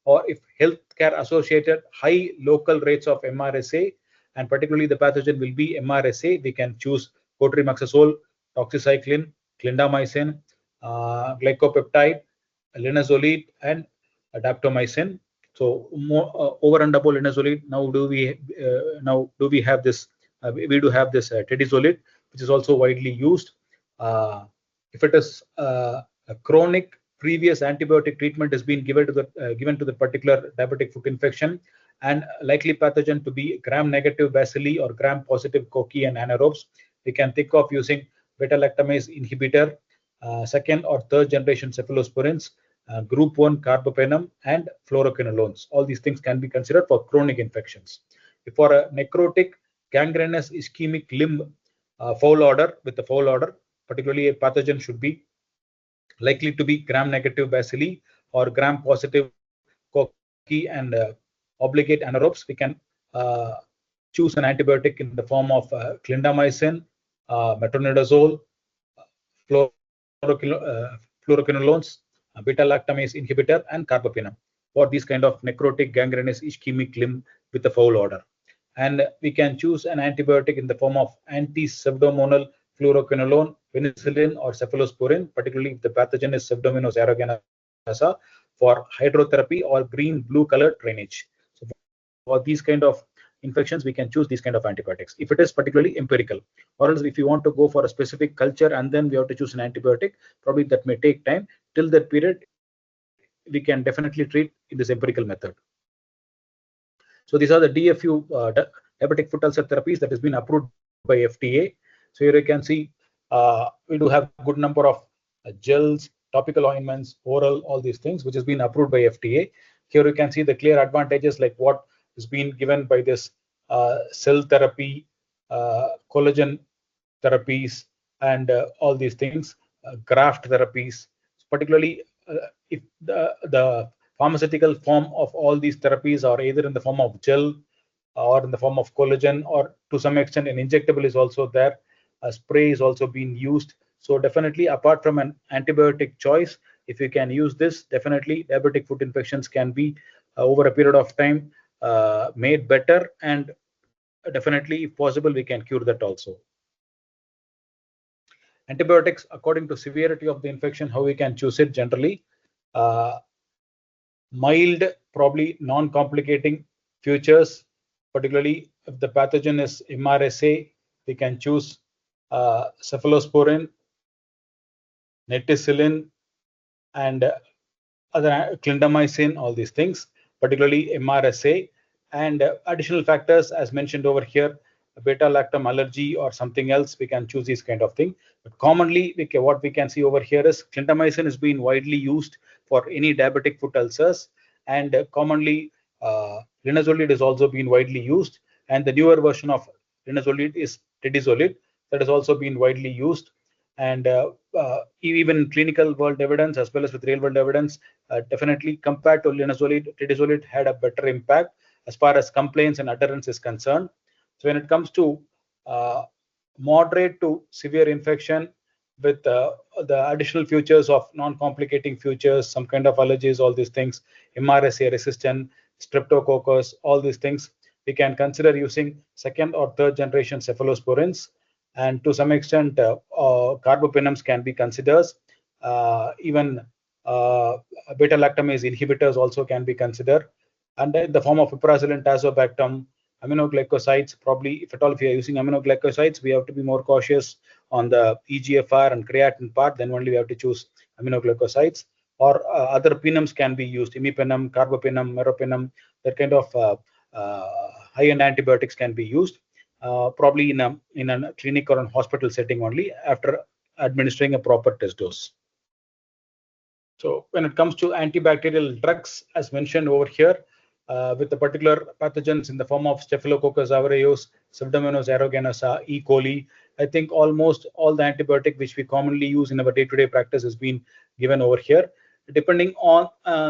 Or if healthcare associated high local rates of MRSA, and particularly the pathogen will be MRSA. We can choose cotrimoxazole, doxycycline, clindamycin, glycopeptide, linezolid, and daptomycin. So more over and above linezolid, now do we have this? We do have this tedizolid, which is also widely used. If it is a chronic previous antibiotic treatment has been given to the particular diabetic foot infection, and likely pathogen to be gram-negative bacilli or gram-positive cocci and anaerobes, we can think of using beta-lactamase inhibitor, second or third generation cephalosporins, group 1 carbapenem, and fluoroquinolones. All these things can be considered for chronic infections. If for a necrotic gangrenous ischemic limb foul order, with the foul order, particularly a pathogen should be likely to be gram-negative bacilli or gram-positive cocci and obligate anaerobes. We can choose an antibiotic in the form of clindamycin, metronidazole, fluoroquinolones, beta-lactamase inhibitor, and carbapenem for these kind of necrotic gangrenous ischemic limb with the foul order. And we can choose an antibiotic in the form of anti-pseudomonal fluoroquinolone, penicillin, or cephalosporin, particularly if the pathogen is Pseudomonas aeruginosa, for hydrotherapy or green-blue color drainage. So for these kind of infections, we can choose these kind of antibiotics if it is particularly empirical. Or else if you want to go for a specific culture and then we have to choose an antibiotic, probably that may take time. Till that period, we can definitely treat in this empirical method. So these are the DFU diabetic foot ulcer therapies that has been approved by FDA. So here you can see we do have a good number of gels, topical ointments, oral, all these things which has been approved by FDA. Here you can see the clear advantages like what is being given by this cell therapy, collagen therapies, and all these things, graft therapies. Particularly if the pharmaceutical form of all these therapies are either in the form of gel or in the form of collagen, or to some extent an injectable is also there. A spray is also being used. So definitely, apart from an antibiotic choice, if you can use this, definitely diabetic foot infections can be over a period of time made better, and definitely, if possible, we can cure that also. Antibiotics, according to severity of the infection, how we can choose it generally. Mild, probably non-complicating features, particularly if the pathogen is MRSA, we can choose cephalosporin, neticillin, and other clindamycin, all these things, particularly MRSA, and additional factors as mentioned over here, beta-lactam allergy or something else, we can choose this kind of thing. But commonly, what we can see over here is clindamycin is being widely used for any diabetic foot ulcers, and commonly linezolid is also being widely used, and the newer version of linezolid is tedizolid that has also been widely used. And even clinical world evidence as well as with real world evidence, definitely compared to linezolid, tedizolid had a better impact as far as complaints and adherence is concerned. So when it comes to moderate to severe infection with the additional features of non-complicating features, some kind of allergies, all these things, MRSA resistant, streptococcus, all these things, we can consider using second or third generation cephalosporins, and to some extent carbapenems can be considered. Even beta-lactamase inhibitors also can be considered, and in the form of piperacillin, tazobactam, aminoglycosides. Probably if at all if you are using aminoglycosides, we have to be more cautious on the EGFR and creatinine part, then only we have to choose aminoglycosides. Or other penums can be used, imipenem, carbapenem, meropenem, that kind of high-end antibiotics can be used, probably in a clinic or a hospital setting only after administering a proper test dose. So when it comes to antibacterial drugs, as mentioned over here, with the particular pathogens in the form of Staphylococcus aureus, Pseudomonas aeruginosa, E. coli, I think almost all the antibiotic which we commonly use in our day-to-day practice has been given over here. Depending on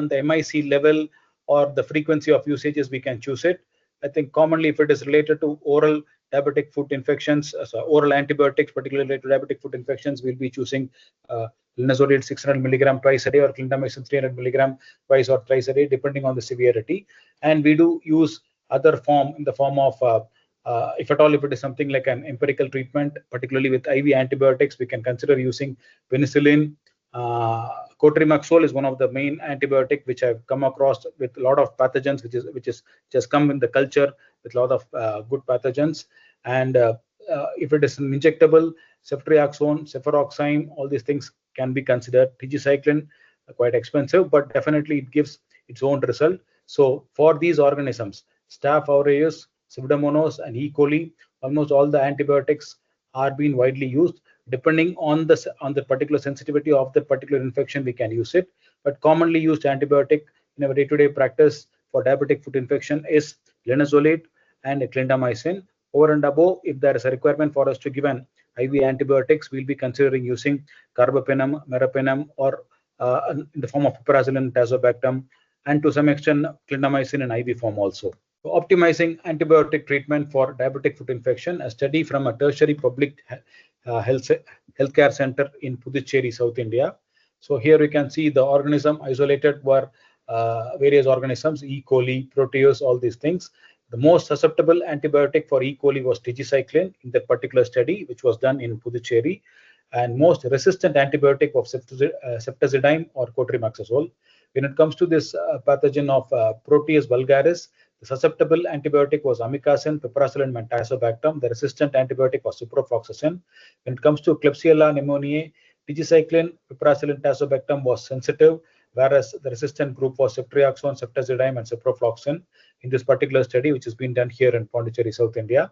the MIC level or the frequency of usages, we can choose it. I think commonly if it is related to oral diabetic foot infections, so oral antibiotics, particularly related to diabetic foot infections, we'll be choosing linezolid 600 milligram twice a day or clindamycin 300 milligram twice or thrice a day, depending on the severity. And we do use other form in the form of If at all, if it is something like an empirical treatment, particularly with IV antibiotics, we can consider using penicillin. Cotrimoxazole is one of the main antibiotic which I've come across with a lot of pathogens, which has come in the culture with a lot of good pathogens. And if it is an injectable, ceftriaxone, cefuroxime, all these things can be considered. Tigecycline, quite expensive, but definitely it gives its own result. So for these organisms, Staph aureus, Pseudomonas, and E. coli, almost all the antibiotics are being widely used. Depending on the particular sensitivity of the particular infection, we can use it. But commonly used antibiotic in our day-to-day practice for diabetic foot infection is linezolid and clindamycin. Over and above, if there is a requirement for us to give an IV antibiotics, we'll be considering using carbapenem, meropenem, or in the form of piperacillin, tazobactam, and to some extent clindamycin in IV form also. Optimizing antibiotic treatment for diabetic foot infection, a study from a tertiary public healthcare center in Puducherry, South India. So here we can see the organism isolated were various organisms, E. coli, Proteus, all these things. The most susceptible antibiotic for E. coli was tigecycline in that particular study, which was done in Puducherry, and most resistant antibiotic of ceftazidime or cotrimoxazole. When it comes to this pathogen of Proteus vulgaris, the susceptible antibiotic was amikacin, piperacillin, and tazobactam. The resistant antibiotic was ciprofloxacin. When it comes to Klebsiella pneumoniae, tigecycline, piperacillin, tazobactam was sensitive, whereas the resistant group was ceftriaxone, ceftazidime, and ciprofloxacin in this particular study, which has been done here in Pondicherry, South India.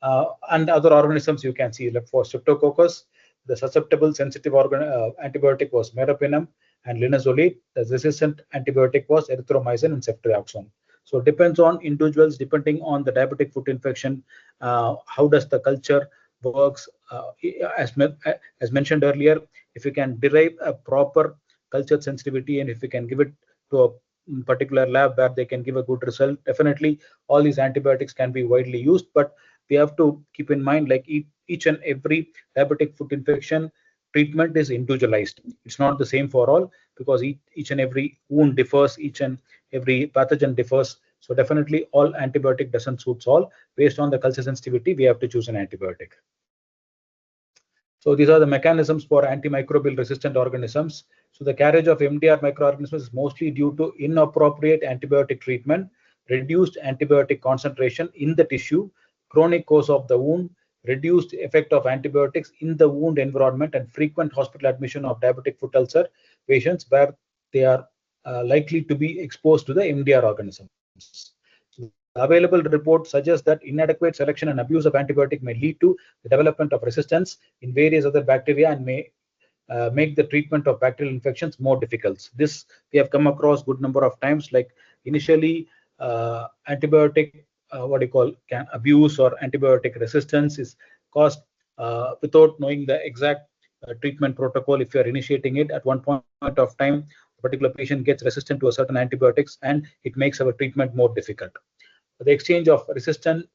And other organisms you can see, like for Streptococcus, the susceptible sensitive antibiotic was meropenem and linezolid. The resistant antibiotic was erythromycin and ceftriaxone. So it depends on individuals, depending on the diabetic foot infection, how does the culture works. As mentioned earlier, if you can derive a proper culture sensitivity and if you can give it to a particular lab where they can give a good result, definitely all these antibiotics can be widely used. But we have to keep in mind, like each and every diabetic foot infection treatment is individualized. It's not the same for all, because each and every wound differs, each and every pathogen differs. So definitely all antibiotic doesn't suit all. Based on the culture sensitivity, we have to choose an antibiotic. So these are the mechanisms for antimicrobial resistant organisms. So the carriage of MDR microorganisms is mostly due to inappropriate antibiotic treatment, reduced antibiotic concentration in the tissue, chronic course of the wound, reduced effect of antibiotics in the wound environment, and frequent hospital admission of diabetic foot ulcer patients where they are likely to be exposed to the MDR organisms. The available report suggests that inadequate selection and abuse of antibiotic may lead to the development of resistance in various other bacteria and may make the treatment of bacterial infections more difficult. This we have come across good number of times. Like initially, antibiotic abuse or antibiotic resistance is caused without knowing the exact treatment protocol. If you are initiating it at one point of time, a particular patient gets resistant to a certain antibiotics, and it makes our treatment more difficult. The exchange of resistant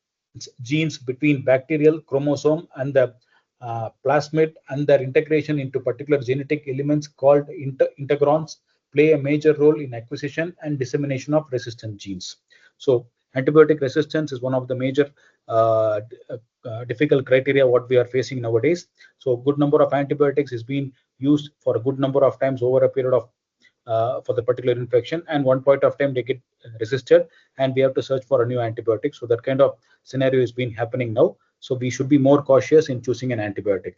genes between bacterial chromosome and the plasmid and their integration into particular genetic elements called integrons play a major role in acquisition and dissemination of resistant genes. So antibiotic resistance is one of the major difficult criteria what we are facing nowadays. So good number of antibiotics is being used for a good number of times over a period of for the particular infection, and one point of time they get resisted and we have to search for a new antibiotic. So that kind of scenario is been happening now. So we should be more cautious in choosing an antibiotic.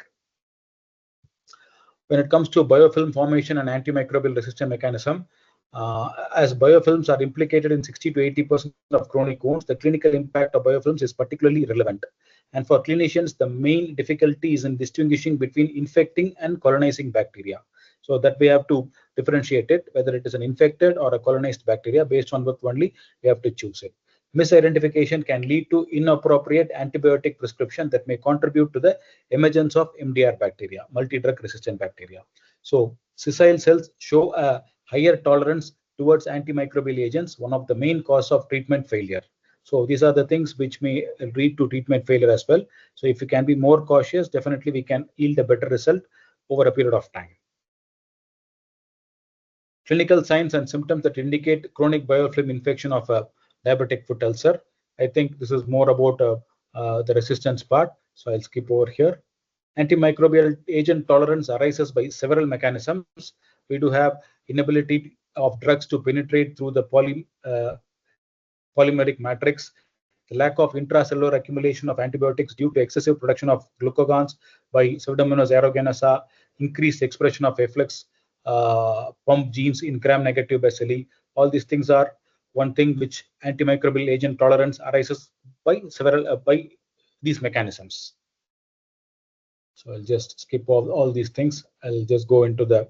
When it comes to biofilm formation and antimicrobial resistance mechanism, as biofilms are implicated in 60 to 80% of chronic wounds, the clinical impact of biofilms is particularly relevant. And for clinicians, the main difficulty is in distinguishing between infecting and colonizing bacteria. So that we have to differentiate it, whether it is an infected or a colonized bacteria. Based on what only we have to choose it. Misidentification can lead to inappropriate antibiotic prescription that may contribute to the emergence of MDR bacteria, multi-drug resistant bacteria. So sessile cells show a higher tolerance towards antimicrobial agents, one of the main cause of treatment failure. So these are the things which may lead to treatment failure as well. So if we can be more cautious, definitely we can yield a better result over a period of time. Clinical signs and symptoms that indicate chronic biofilm infection of a diabetic foot ulcer. I think this is more about the resistance part. So I'll skip over here. Antimicrobial agent tolerance arises by several mechanisms. We do have inability of drugs to penetrate through the polymeric matrix, the lack of intracellular accumulation of antibiotics due to excessive production of glucagons by Pseudomonas aeruginosa, increased expression of efflux pump genes in gram-negative bacilli. All these things are one thing which antimicrobial agent tolerance arises by by these mechanisms. So I'll just skip all these things. I'll just go into the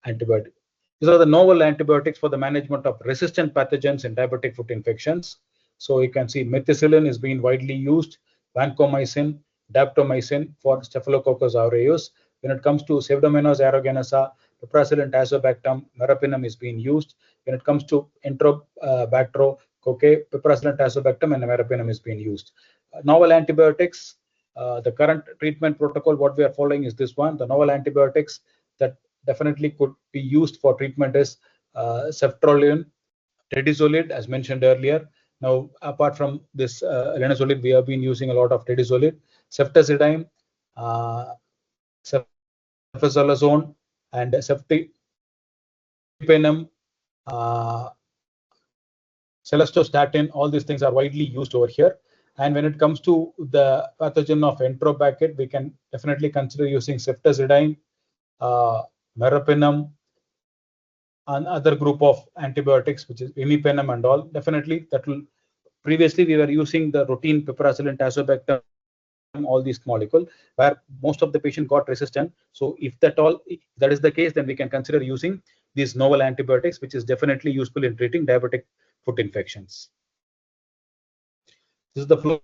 antibiotic. These are the novel antibiotics for the management of resistant pathogens in diabetic foot infections. So you can see methicillin is being widely used, vancomycin, daptomycin for Staphylococcus aureus. When it comes to Pseudomonas aeruginosa, piperacillin tazobactam, meropenem is being used. When it comes to Enterobacterococci, piperacillin tazobactam and meropenem is being used. Novel antibiotics, the current treatment protocol, what we are following is this one. The novel antibiotics that definitely could be used for treatment is ceftriaxone, tedizolid, as mentioned earlier. Now, apart from this linezolid, we have been using a lot of tedizolid, ceftazidime, ceftriaxone, and ceftriaxone, celestostatin. All these things are widely used over here. And when it comes to the pathogen of Enterobacter, we can definitely consider using ceftazidime, meropenem, another group of antibiotics, which is imipenem and all. Definitely that will. Previously we were using the routine piperacillin tazobactam, all these molecule, where most of the patient got resistant. So if that is the case, then we can consider using these novel antibiotics, which is definitely useful in treating diabetic foot infections. This is the flow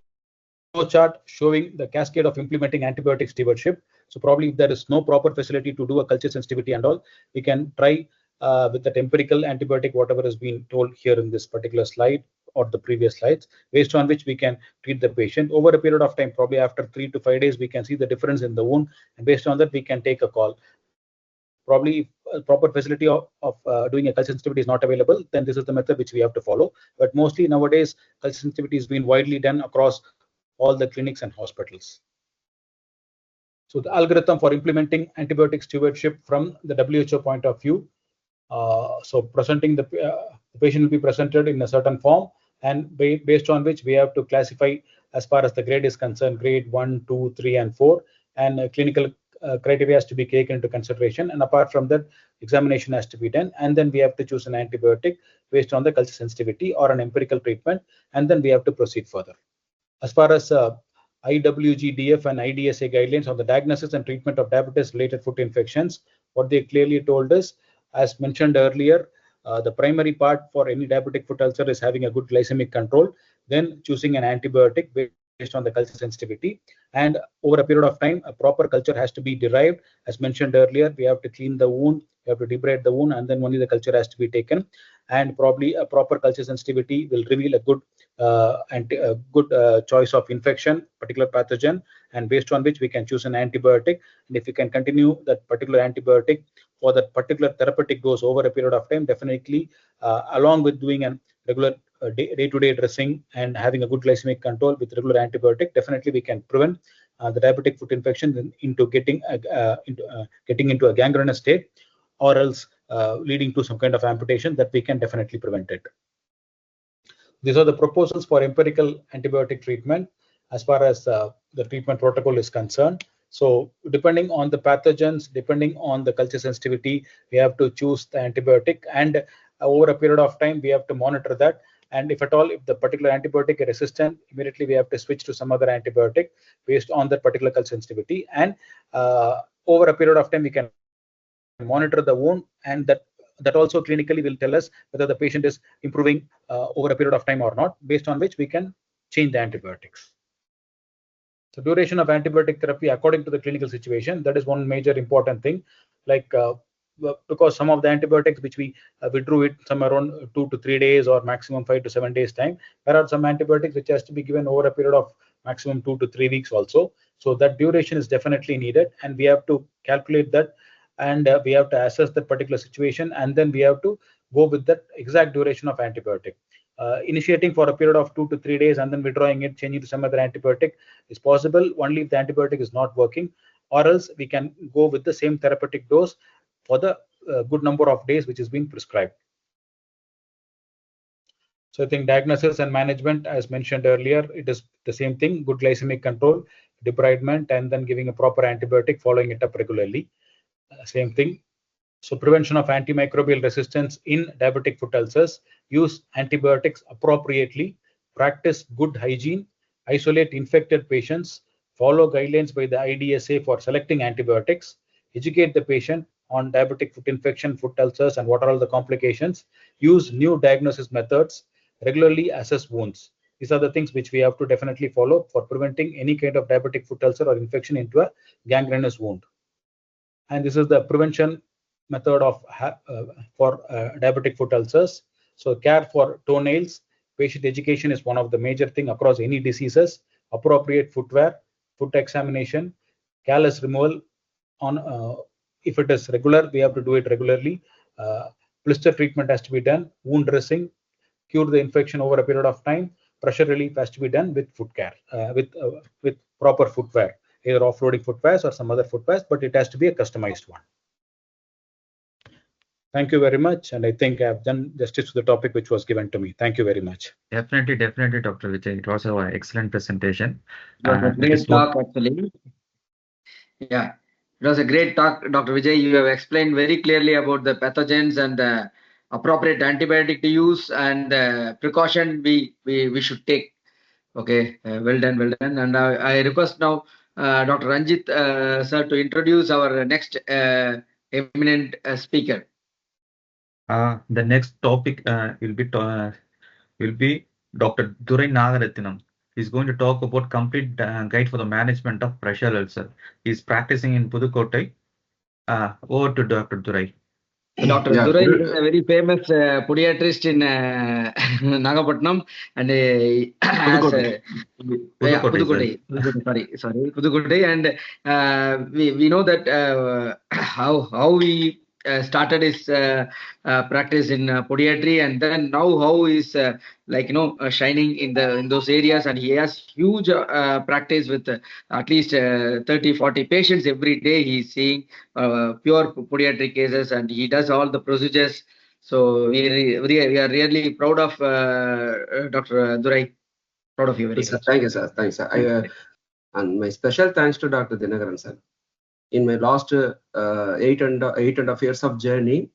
chart showing the cascade of implementing antibiotic stewardship. So probably if there is no proper facility to do a culture sensitivity and all, we can try with that empirical antibiotic, whatever has been told here in this particular slide or the previous slides, based on which we can treat the patient over a period of time. Probably after 3 to 5 days, we can see the difference in the wound, and based on that, we can take a call. Probably if a proper facility of doing a culture sensitivity is not available, then this is the method which we have to follow. But mostly nowadays, culture sensitivity is being widely done across all the clinics and hospitals. So the algorithm for implementing antibiotic stewardship from the WHO point of view. So presenting the patient will be presented in a certain form, and based on which we have to classify as far as the grade is concerned, grade 1, 2, 3, and 4, and clinical criteria has to be taken into consideration. And apart from that, examination has to be done, and then we have to choose an antibiotic based on the culture sensitivity or an empirical treatment, and then we have to proceed further. As far as IWGDF and IDSA guidelines on the diagnosis and treatment of diabetes-related foot infections, what they clearly told us, as mentioned earlier, the primary part for any diabetic foot ulcer is having a good glycemic control, then choosing an antibiotic based on the culture sensitivity. And over a period of time, a proper culture has to be derived. As mentioned earlier, we have to clean the wound, we have to debride the wound, and then only the culture has to be taken. And probably a proper culture sensitivity will reveal a good choice of infection, particular pathogen, and based on which we can choose an antibiotic. And if we can continue that particular antibiotic for that particular therapeutic dose over a period of time, definitely along with doing a regular day-to-day dressing and having a good glycemic control with regular antibiotic, definitely we can prevent the diabetic foot infection into getting into a gangrenous state, or else leading to some kind of amputation, that we can definitely prevent it. These are the proposals for empirical antibiotic treatment as far as the treatment protocol is concerned. So depending on the pathogens, depending on the culture sensitivity, we have to choose the antibiotic, and over a period of time, we have to monitor that. And if at all, if the particular antibiotic is resistant, immediately we have to switch to some other antibiotic based on that particular culture sensitivity. And over a period of time, we can monitor the wound, and that also clinically will tell us whether the patient is improving over a period of time or not, based on which we can change the antibiotics. So duration of antibiotic therapy according to the clinical situation, that is one major important thing. Like because some of the antibiotics which we withdrew it somewhere around 2 to 3 days or maximum 5 to 7 days time. There are some antibiotics which has to be given over a period of maximum 2 to 3 weeks also. So that duration is definitely needed, and we have to calculate that, and we have to assess that particular situation, and then we have to go with that exact duration of antibiotic. Initiating for a period of 2 to 3 days and then withdrawing it, changing to some other antibiotic is possible only if the antibiotic is not working, or else we can go with the same therapeutic dose for the good number of days which is being prescribed. So I think diagnosis and management, as mentioned earlier, it is the same thing: good glycemic control, debridement, and then giving a proper antibiotic, following it up regularly. Same thing. So prevention of antimicrobial resistance in diabetic foot ulcers: use antibiotics appropriately, practice good hygiene, isolate infected patients, follow guidelines by the IDSA for selecting antibiotics, educate the patient on diabetic foot infection, foot ulcers, and what are all the complications, use new diagnosis methods, regularly assess wounds. These are the things which we have to definitely follow for preventing any kind of diabetic foot ulcer or infection into a gangrenous wound. And this is the prevention method of for diabetic foot ulcers. So care for toenails, patient education is one of the major thing across any diseases. Appropriate footwear, foot examination, callus removal on if it is regular, we have to do it regularly. Blister treatment has to be done. Wound dressing, cure the infection over a period of time. Pressure relief has to be done with foot care, with proper footwear, either offloading footwears or some other footwears, but it has to be a customized one. Thank you very much, and I think I have done justice to the topic which was given to me. Thank you very much. Definitely, Dr. Vijay. It was an excellent presentation. It was a great talk, actually. Yeah, it was a great talk, Dr. Vijay. You have explained very clearly about the pathogens and the appropriate antibiotic to use and precaution we should take. Okay, well done, well done. And I request now Dr. Ranjit sir to introduce our next eminent speaker. The next topic will be Dr. Durai Nagarathinam. He's going to talk about complete guide for the management of pressure ulcer. He's practicing in Pudukkottai. Over to Dr. Durai. Dr. Durai is a very famous podiatrist in Nagapattinam, and Pudukkottai. And we know that how he started his practice in podiatry, and then now how he's shining in those areas, and he has huge practice with at least 30-40 patients every day. He's seeing pure podiatric cases, and he does all the procedures. So we are really proud of Dr. Durai. Proud of you very much. Thank you, sir. Thanks, sir. And my special thanks to Dr. Dinagaran, sir. In my last 8.5 years of journey,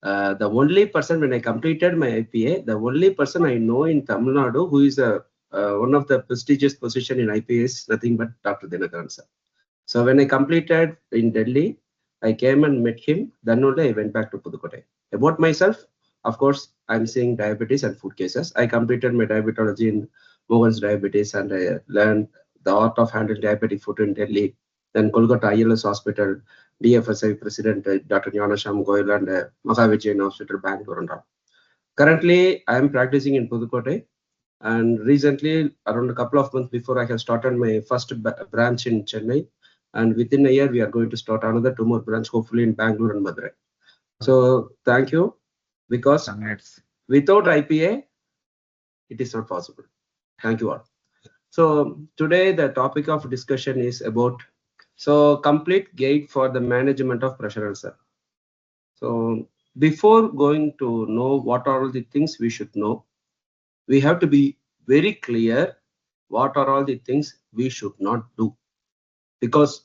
the only person, when I completed my IPA, the only person I know in Tamil Nadu who is one of the prestigious position in IPA is nothing but Dr. Dinagaran, sir. So when I completed in Delhi, I came and met him. Then only I went back to Pudukkottai. About myself, of course, I'm seeing diabetes and food cases. I completed my diabetology in Mogan's Diabetes, and I learned the art of handling diabetic foot in Delhi. Then Kolkata ILS Hospital, DFSI President Dr. Nyanasham Goyal, and Mahavijayan Hospital, Bangalore and all. Currently, I am practicing in Pudukkottai, and recently, around a couple of months before, I have started my first branch in Chennai, and within a year, we are going to start another 2 more branches, hopefully in Bangalore and Madurai. So thank you, because without IPA, it is not possible. Thank you all. So today, the topic of discussion is about complete guide for the management of pressure ulcer. So before going to know what are all the things we should know, we have to be very clear what are all the things we should not do. Because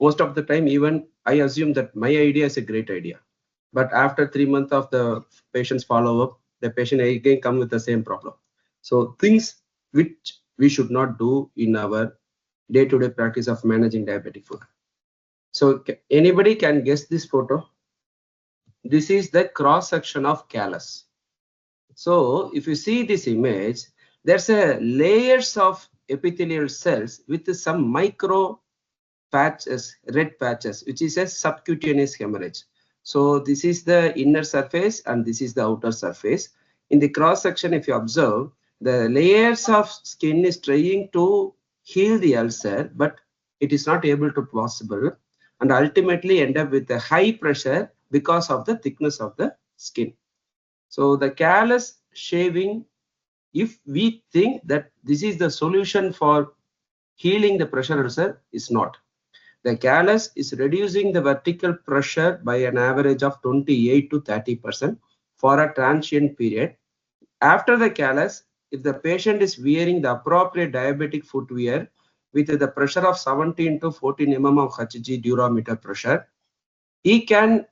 most of the time, even I assume that my idea is a great idea. But after 3 months of the patient's follow-up, the patient again come with the same problem. So things which we should not do in our day-to-day practice of managing diabetic foot. So anybody can guess this photo? This is the cross-section of callus. So if you see this image, there's a layers of epithelial cells with some micro patches, red patches, which is a subcutaneous hemorrhage. So this is the inner surface and this is the outer surface. In the cross-section, if you observe, the layers of skin is trying to heal the ulcer, but it is not able to possible, and ultimately end up with a high pressure because of the thickness of the skin. So the callus shaving, if we think that this is the solution for healing the pressure ulcer, is not. The callus is reducing the vertical pressure by an average of 28 to 30% for a transient period. After the callus, if the patient is wearing the appropriate diabetic footwear with the pressure of 17 to 14 mm of Hg durometer pressure, he can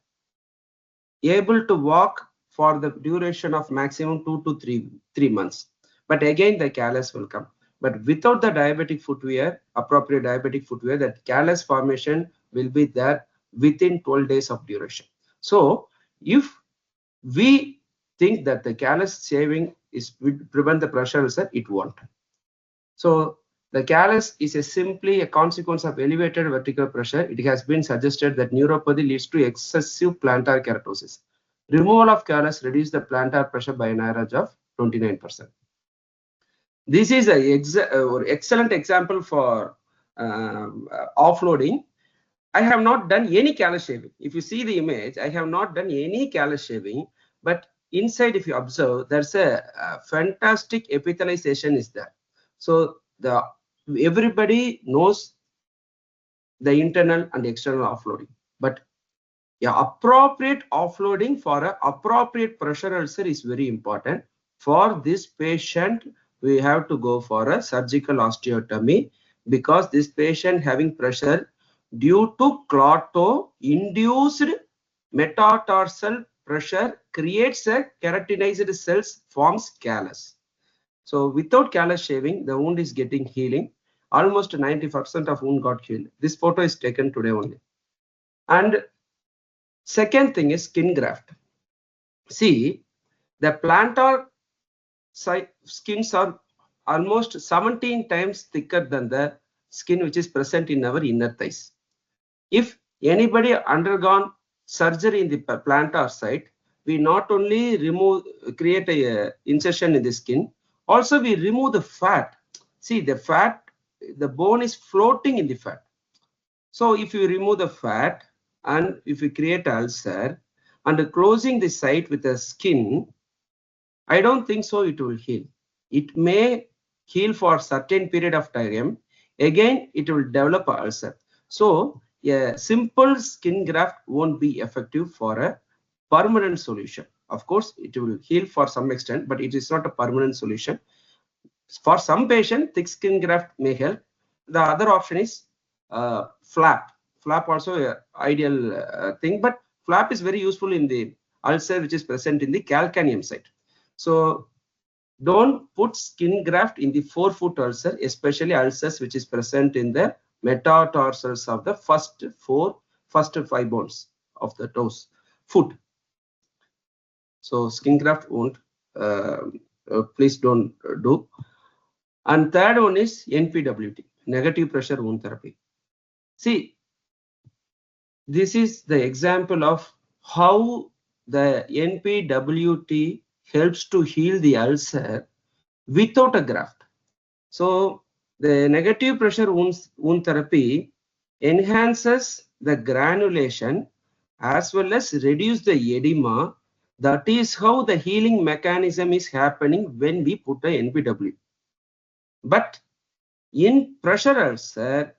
able to walk for the duration of maximum 2 to 3 months. But again, the callus will come. But without the diabetic footwear, appropriate diabetic footwear, that callus formation will be there within 12 days of duration. So if we think that the callus shaving will prevent the pressure ulcer, it won't. So the callus is simply a consequence of elevated vertical pressure. It has been suggested that neuropathy leads to excessive plantar keratosis. Removal of callus reduces the plantar pressure by an average of 29%. This is an excellent example for offloading. I have not done any callus shaving. If you see the image, I have not done any callus shaving, but inside, if you observe, there's a fantastic epithelialization is there. So everybody knows the internal and external offloading, but appropriate offloading for an appropriate pressure ulcer is very important. For this patient, we have to go for a surgical osteotomy because this patient having pressure due to clotto-induced metatarsal pressure creates a keratinized cells, forms callus. So without callus shaving, the wound is getting healing. Almost 90% of wound got healed. This photo is taken today only. And second thing is skin graft. See, the plantar skins are almost 17 times thicker than the skin which is present in our inner thighs. If anybody undergone surgery in the plantar site, we not only create a incision in the skin, also we remove the fat. See, the fat, the bone is floating in the fat. So if you remove the fat and if you create ulcer and closing the site with the skin, I don't think so it will heal. It may heal for a certain period of time. Again, it will develop an ulcer. So a simple skin graft won't be effective for a permanent solution. Of course, it will heal for some extent, but it is not a permanent solution. For some patient, thick skin graft may help. The other option is flap. Flap also an ideal thing, but flap is very useful in the ulcer which is present in the calcaneum site. So don't put skin graft in the forefoot ulcer, especially ulcers which is present in the metatarsals of the first 5 bones of the toes, foot. So skin graft won't, please don't do. And third one is NPWT, negative pressure wound therapy. See, this is the example of how the NPWT helps to heal the ulcer without a graft. So the negative pressure wound therapy enhances the granulation as well as reduce the edema. That is how the healing mechanism is happening when we put a NPW. But in pressure ulcer,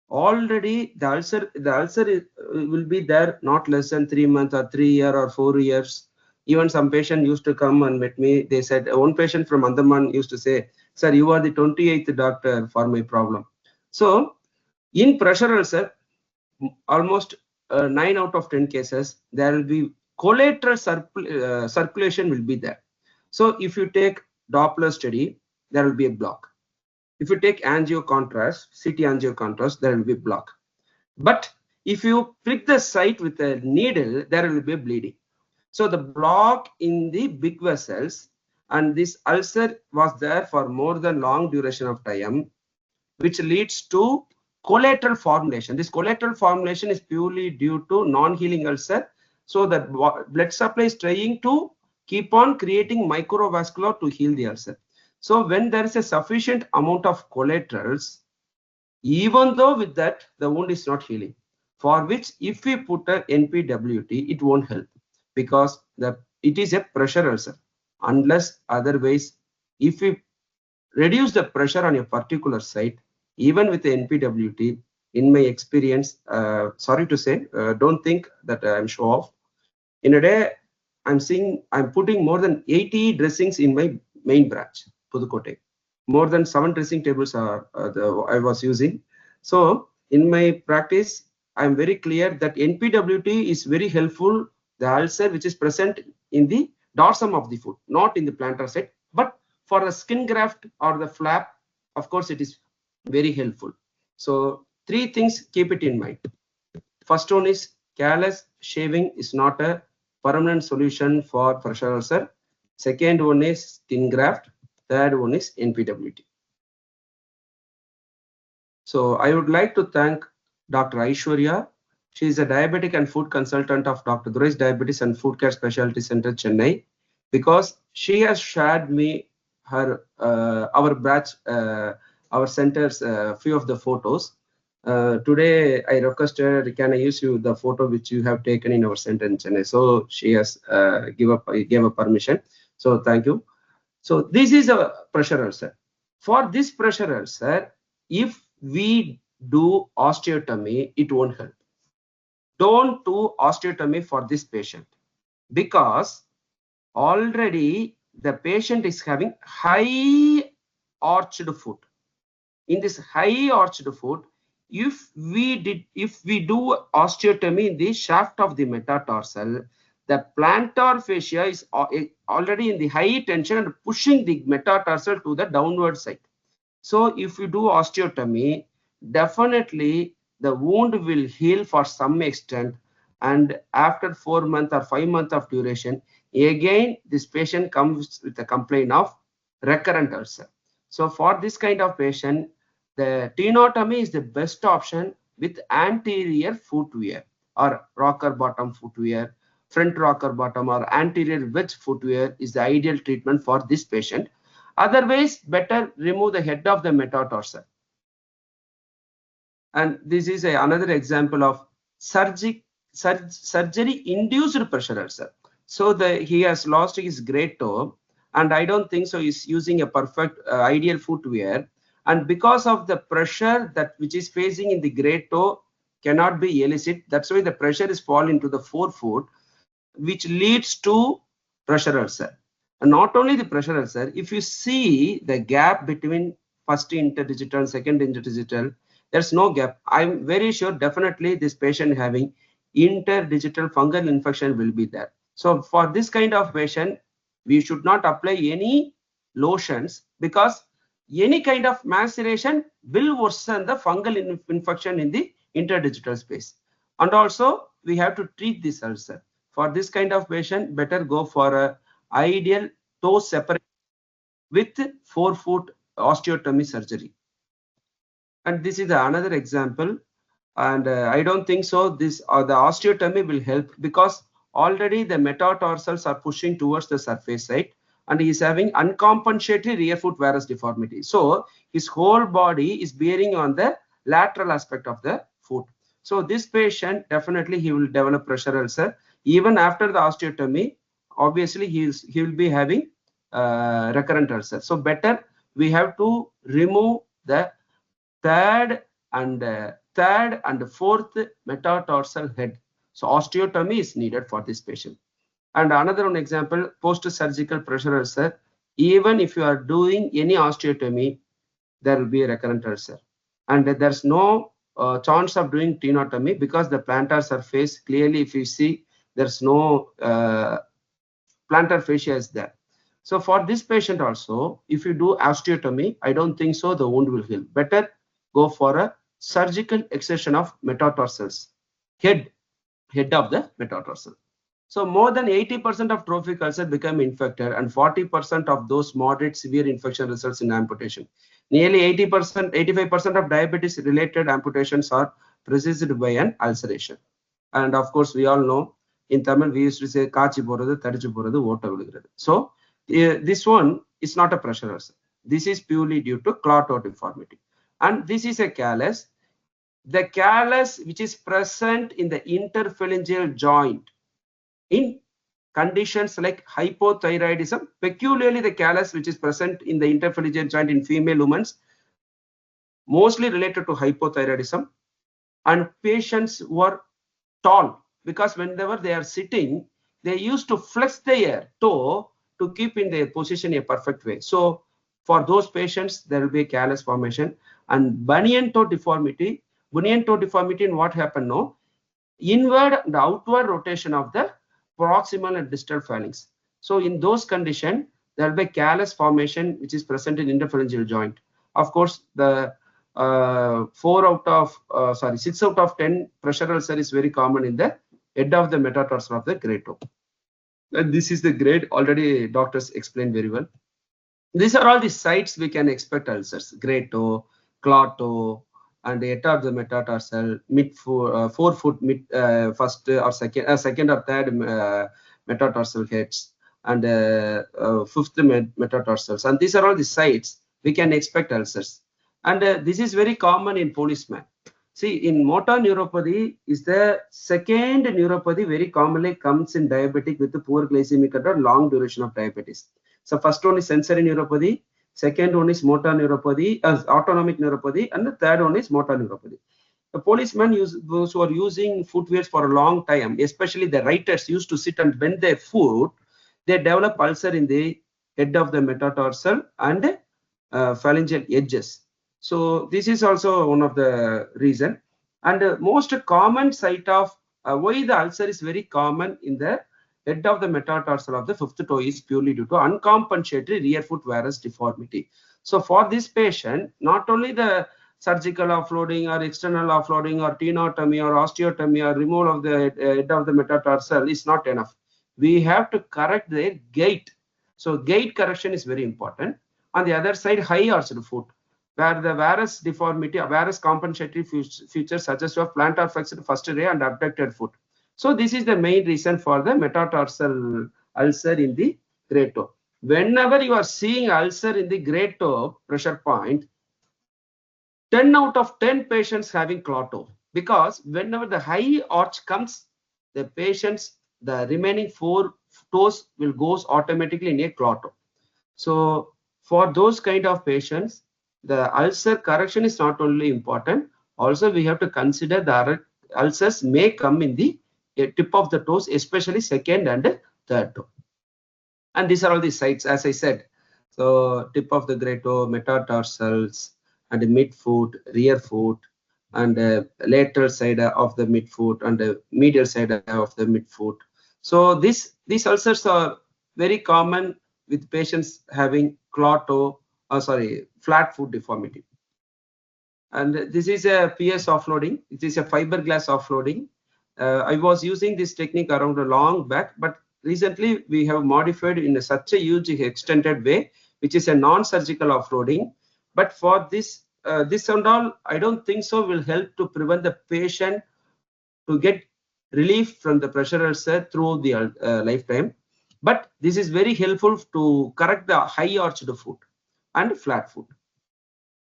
already the ulcer will be there not less than 3 months or 3 years or 4 years. Even some patient used to come and met me. They said, one patient from Andaman used to say, "Sir, you are the 28th doctor for my problem." So in pressure ulcer, almost 9 out of 10 cases, there will be collateral circulation will be there. So if you take Doppler study, there will be a block. If you take angiocontrast, CT angiocontrast, there will be a block. But if you prick the site with a needle, there will be bleeding. So the block in the big vessels, and this ulcer was there for more than long duration of time, which leads to collateral formulation. This collateral formulation is purely due to non-healing ulcer. So the blood supply is trying to keep on creating microvascular to heal the ulcer. So when there is a sufficient amount of collaterals, even though with that the wound is not healing, for which if we put a NPWT, it won't help because it is a pressure ulcer. unless otherwise, if we reduce the pressure on a particular site, even with the NPWT, in my experience, sorry to say, don't think that I'm show off. In a day, I'm putting more than 80 dressings in my main branch, Pudukkottai. More than 7 dressing tables are I was using. So in my practice, I'm very clear that NPWT is very helpful. The ulcer which is present in the dorsum of the foot, not in the plantar site, but for the skin graft or the flap, of course, it is very helpful. So 3 things, keep it in mind. First one is callus shaving is not a permanent solution for pressure ulcer. Second one is skin graft. Third one is NPWT. So I would like to thank Dr. Aishwarya. She is a diabetic and food consultant of Dr. Durai's Diabetes and Food Care Specialty Center, Chennai, because she has shared me her our batch, our center's few of the photos. Today I requested, can I use the photo which you have taken in our center in Chennai? So she has gave a permission. So thank you. So this is a pressure ulcer. For this pressure ulcer, if we do osteotomy, it won't help. Don't do osteotomy for this patient because already the patient is having high arched foot. In this high arched foot, if we do osteotomy in the shaft of the metatarsal, the plantar fascia is already in the high tension and pushing the metatarsal to the downward side. So if you do osteotomy, definitely the wound will heal for some extent, and after 4 months or 5 months of duration, again this patient comes with a complaint of recurrent ulcer. So for this kind of patient, the tenotomy is the best option with anterior footwear or rocker bottom footwear. Front rocker bottom or anterior wedge footwear is the ideal treatment for this patient. Otherwise, better remove the head of the metatarsal. And this is another example of surgery-induced pressure ulcer. So he has lost his great toe, and I don't think so he's using a perfect ideal footwear. And because of the pressure which is facing in the great toe cannot be elicit, that's why the pressure is fall into the forefoot, which leads to pressure ulcer. And not only the pressure ulcer, if you see the gap between first interdigital and second interdigital, there's no gap. I'm very sure definitely this patient having interdigital fungal infection will be there. So for this kind of patient, we should not apply any lotions because any kind of maceration will worsen the fungal infection in the interdigital space. And also we have to treat this ulcer. For this kind of patient, better go for a ideal toe separation with forefoot osteotomy surgery. And this is another example. And I don't think so this the osteotomy will help because already the metatarsals are pushing towards the surface side, and he is having uncompensated rear foot varus deformity. So his whole body is bearing on the lateral aspect of the foot. So this patient definitely he will develop pressure ulcer. Even after the osteotomy, obviously he will be having recurrent ulcer. So better we have to remove the third and fourth metatarsal head. So osteotomy is needed for this patient. And another one example, post-surgical pressure ulcer. Even if you are doing any osteotomy, there will be a recurrent ulcer. And there's no chance of doing tenotomy because the plantar surface, clearly if you see, there's no plantar fascia is there. So for this patient also, if you do osteotomy, I don't think so the wound will heal. Better go for a surgical excision of metatarsals, head of the metatarsal. So more than 80% of trophic ulcer become infected, and 40% of those moderate severe infection results in amputation. Nearly 80%, 85% of diabetes related amputations are preceded by an ulceration. And of course, we all know in Tamil we used to say Kachi Boradu, Tadichu Boradu, Ota Vilugirathu. So this one is not a pressure ulcer. This is purely due to clot or deformity. And this is a callus. The callus which is present in the interphalangeal joint in conditions like hypothyroidism, peculiarly the callus which is present in the interphalangeal joint in female women, mostly related to hypothyroidism, and patients who are tall, because whenever they are sitting, they used to flex their toe to keep in their position in a perfect way. So for those patients, there will be a callus formation. And bunion toe deformity in what happened now? Inward and outward rotation of the proximal and distal phalanx. So in those conditions, there will be callus formation which is present in interphalangeal joint. Of course, the 6 out of 10 pressure ulcer is very common in the head of the metatarsal of the great toe. And this is the grade, already doctors explained very well. These are all the sites we can expect ulcers: great toe, claw toe, and the head of the metatarsal, forefoot, first or second or third metatarsal heads, and fifth metatarsals. And these are all the sites we can expect ulcers. And this is very common in policemen. See, in motor neuropathy is the second neuropathy very commonly comes in diabetic with the poor glycemic control, long duration of diabetes. So first one is sensory neuropathy, second one is motor neuropathy, autonomic neuropathy, and the third one is motor neuropathy. The policemen those who are using footwears for a long time, especially the writers used to sit and bend their foot, they develop ulcer in the head of the metatarsal and phalangeal edges. So this is also one of the reason. And most common site of why the ulcer is very common in the head of the metatarsal of the fifth toe is purely due to uncompensatory rear foot varus deformity. So for this patient, not only the surgical offloading or external offloading or tenotomy or osteotomy or removal of the head of the metatarsal is not enough. We have to correct their gait. So gait correction is very important. On the other side, high arched foot, where the varus deformity, varus compensatory features such as your plantar flexed first ray and abducted foot. So this is the main reason for the metatarsal ulcer in the great toe. Whenever you are seeing ulcer in the great toe pressure point, 10 out of 10 patients having claw toe, because whenever the high arch comes, the patients, the remaining 4 toes will goes automatically in a claw toe. So for those kind of patients, the ulcer correction is not only important, also we have to consider the ulcers may come in the tip of the toes, especially second and third toe. And these are all the sites, as I said. So tip of the great toe, metatarsals, and the midfoot, rear foot, and lateral side of the midfoot, and the medial side of the midfoot. So these ulcers are very common with patients having claw toe, flat foot deformity. And this is a PS offloading. It is a fiberglass offloading. I was using this technique around a long back, but recently we have modified in such a huge extended way, which is a non-surgical offloading. But for this, this and all, I don't think so will help to prevent the patient to get relief from the pressure ulcer through the lifetime. But this is very helpful to correct the high arched foot and flat foot.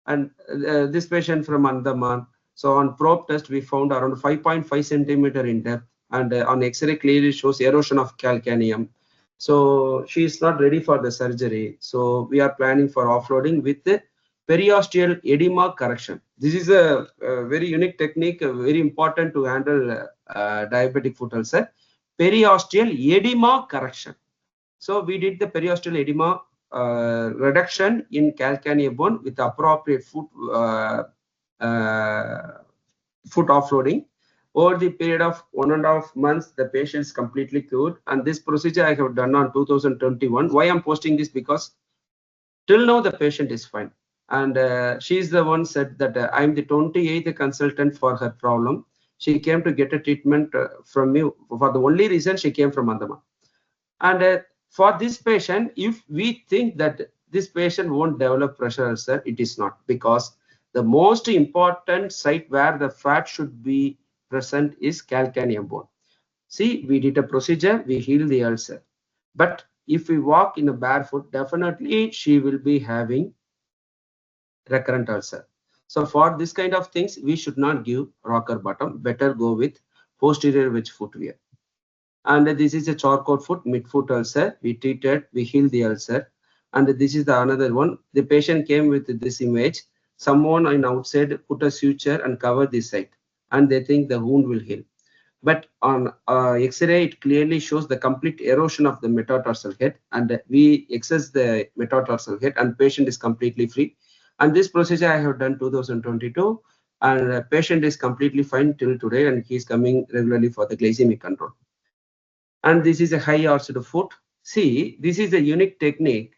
And this patient from Andaman, so on probe test we found around 5.5 centimeter in depth, and on X-ray clearly shows erosion of calcaneum. So she is not ready for the surgery. So we are planning for offloading with the periosteal edema correction. This is a very unique technique, very important to handle diabetic foot ulcer. Periosteal edema correction. So we did the periosteal edema reduction in calcaneum bone with appropriate foot offloading. Over the period of 1.5 months, the patient is completely cured. And this procedure I have done on 2021. Why I'm posting this? Because till now the patient is fine. And she is the one said that I'm the 28th consultant for her problem. She came to get a treatment from me for the only reason she came from Andaman. And for this patient, if we think that this patient won't develop pressure ulcer, it is not, because the most important site where the fat should be present is calcaneum bone. See, we did a procedure, we healed the ulcer. But if we walk in a barefoot, definitely she will be having recurrent ulcer. So for this kind of things, we should not give rocker bottom. Better go with posterior wedge footwear. And this is a charcoal foot, mid-foot ulcer. We treated, we healed the ulcer. And this is the another one. The patient came with this image. Someone in outside put a suture and cover this site, and they think the wound will heal. But on X-ray, it clearly shows the complete erosion of the metatarsal head, and we access the metatarsal head, and patient is completely free. And this procedure I have done 2022, and the patient is completely fine till today, and he is coming regularly for the glycemic control. And this is a high arched foot. See, this is a unique technique.